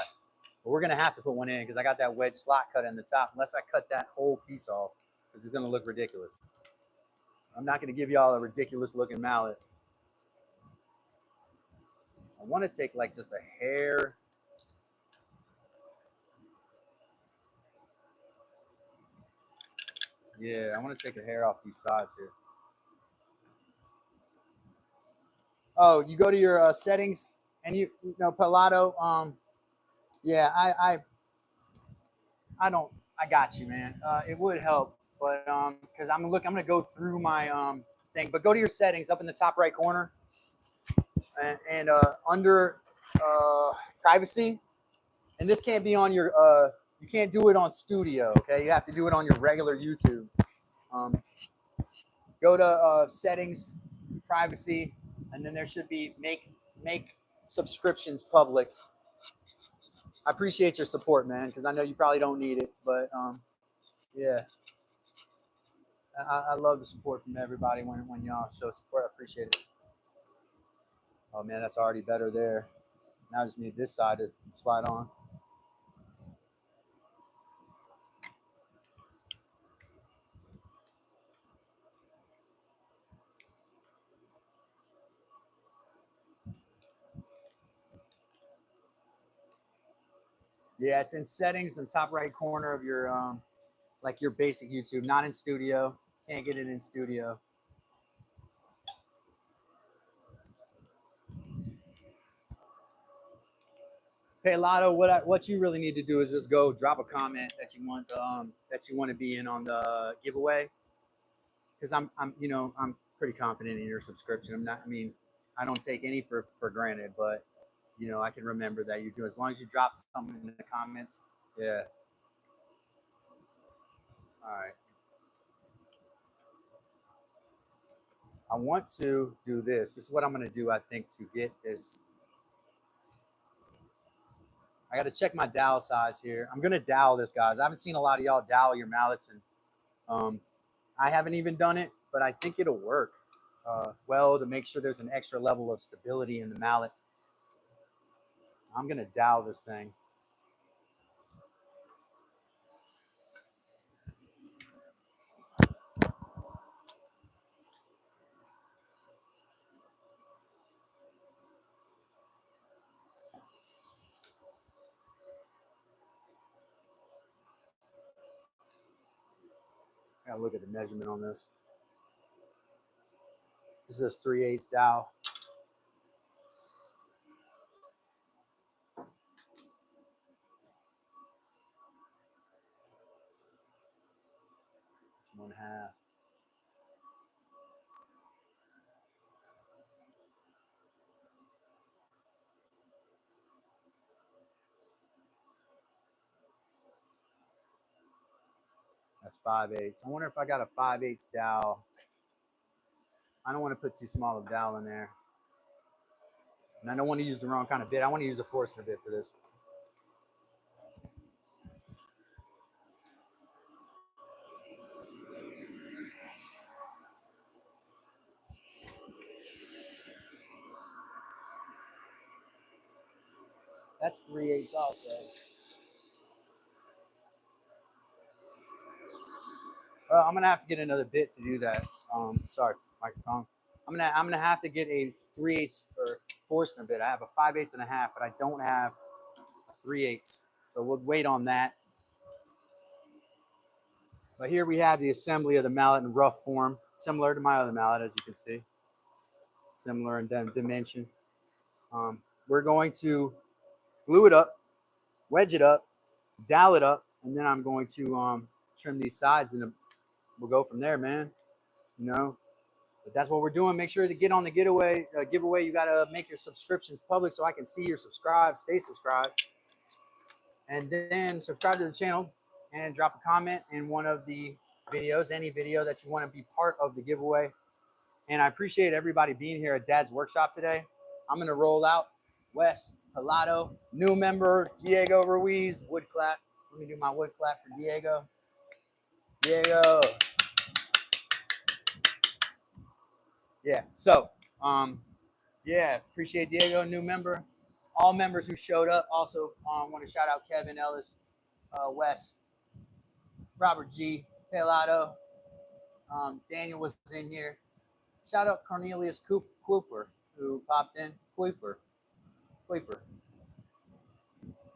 but we're gonna have to put one in because I got that wedge slot cut in the top. Unless I cut that whole piece off, because it's gonna look ridiculous. I'm not gonna give y'all a ridiculous looking mallet. I want to take like just a hair. Yeah, I want to take a hair off these sides here. Oh, you go to your settings and you know Palato. Yeah, I don't. I got you, man. It would help, but because I'm gonna go through my thing. But go to your settings up in the top right corner, and under privacy. And this can't be on your. You can't do it on Studio. Okay, you have to do it on your regular YouTube. Go to settings, privacy, and then there should be make subscriptions public. I appreciate your support, man, because I know you probably don't need it, but yeah, I love the support from everybody when y'all show support. I appreciate it. Oh man, that's already better there. Now I just need this side to slide on. Yeah, it's in settings in the top right corner of your like your basic YouTube, not in Studio. Can't get it in Studio. Hey Lotto, what you really need to do is just go drop a comment that you want to be in on the giveaway, because I'm pretty confident in your subscription. I'm not. I mean, I don't take any for granted, but I can remember that you do as long as you drop something in the comments. Yeah. All right. I want to do this. This is what I'm going to do. I think to get this, I got to check my dowel size here. I'm going to dowel this, guys. I haven't seen a lot of y'all dowel your mallets, and um, I haven't even done it, but I think it'll work well to make sure there's an extra level of stability in the mallet. I'm going to dowel this thing. I gotta look at the measurement on this. This is 3/8 dowel. It's 1/2. That's 5/8. I wonder if I got a 5/8 dowel. I don't want to put too small of a dowel in there. And I don't want to use the wrong kind of bit. I want to use a Forstner bit for this. That's 3/8 also. I'm gonna have to get another bit to do that. Sorry, microphone. I'm gonna have to get a 3/8 or Forstner bit. I have a 5/8 and a half, but I don't have 3/8. So we'll wait on that. But here we have the assembly of the mallet in rough form, similar to my other mallet, as you can see. Similar in dimension. We're going to glue it up, wedge it up, dowel it up, and then I'm going to trim these sides, and we'll go from there, man. But that's what we're doing. Make sure to get on the giveaway. You got to make your subscriptions public so I can see you're subscribed. Stay subscribed. And then subscribe to the channel and drop a comment in one of the videos, any video that you want to be part of the giveaway. And I appreciate everybody being here at Dad's Workshop today. I'm going to roll out Wes Pilato, new member, Diego Ruiz, wood clap. Let me do my wood clap for Diego. Diego. Yeah. So, yeah, appreciate Diego, new member. All members who showed up. Also, want to shout out Kevin Ellis, Wes, Robert G, Pilato. Daniel was in here. Shout out Cornelius Cooper, who popped in. Cooper.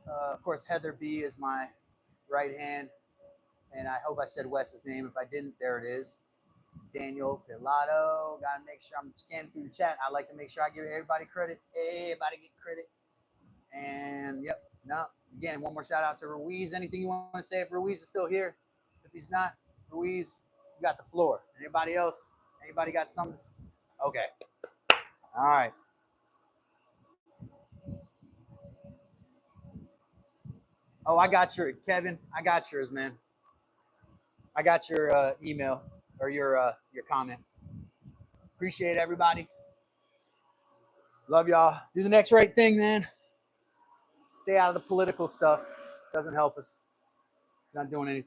Of course, Heather B is my right hand. And I hope I said Wes's name. If I didn't, there it is. Daniel Pilato. Got to make sure I'm scanning through the chat. I like to make sure I give everybody credit. Everybody get credit. And yep, no. Again, one more shout out to Ruiz. Anything you want to say if Ruiz is still here? If he's not, Ruiz, you got the floor. Anybody else? Anybody got something? Okay. All right. Oh, I got your Kevin. I got yours, man. I got your email or your comment. Appreciate everybody. Love y'all. Do the next right thing, man. Stay out of the political stuff. Doesn't help us. It's not doing anything.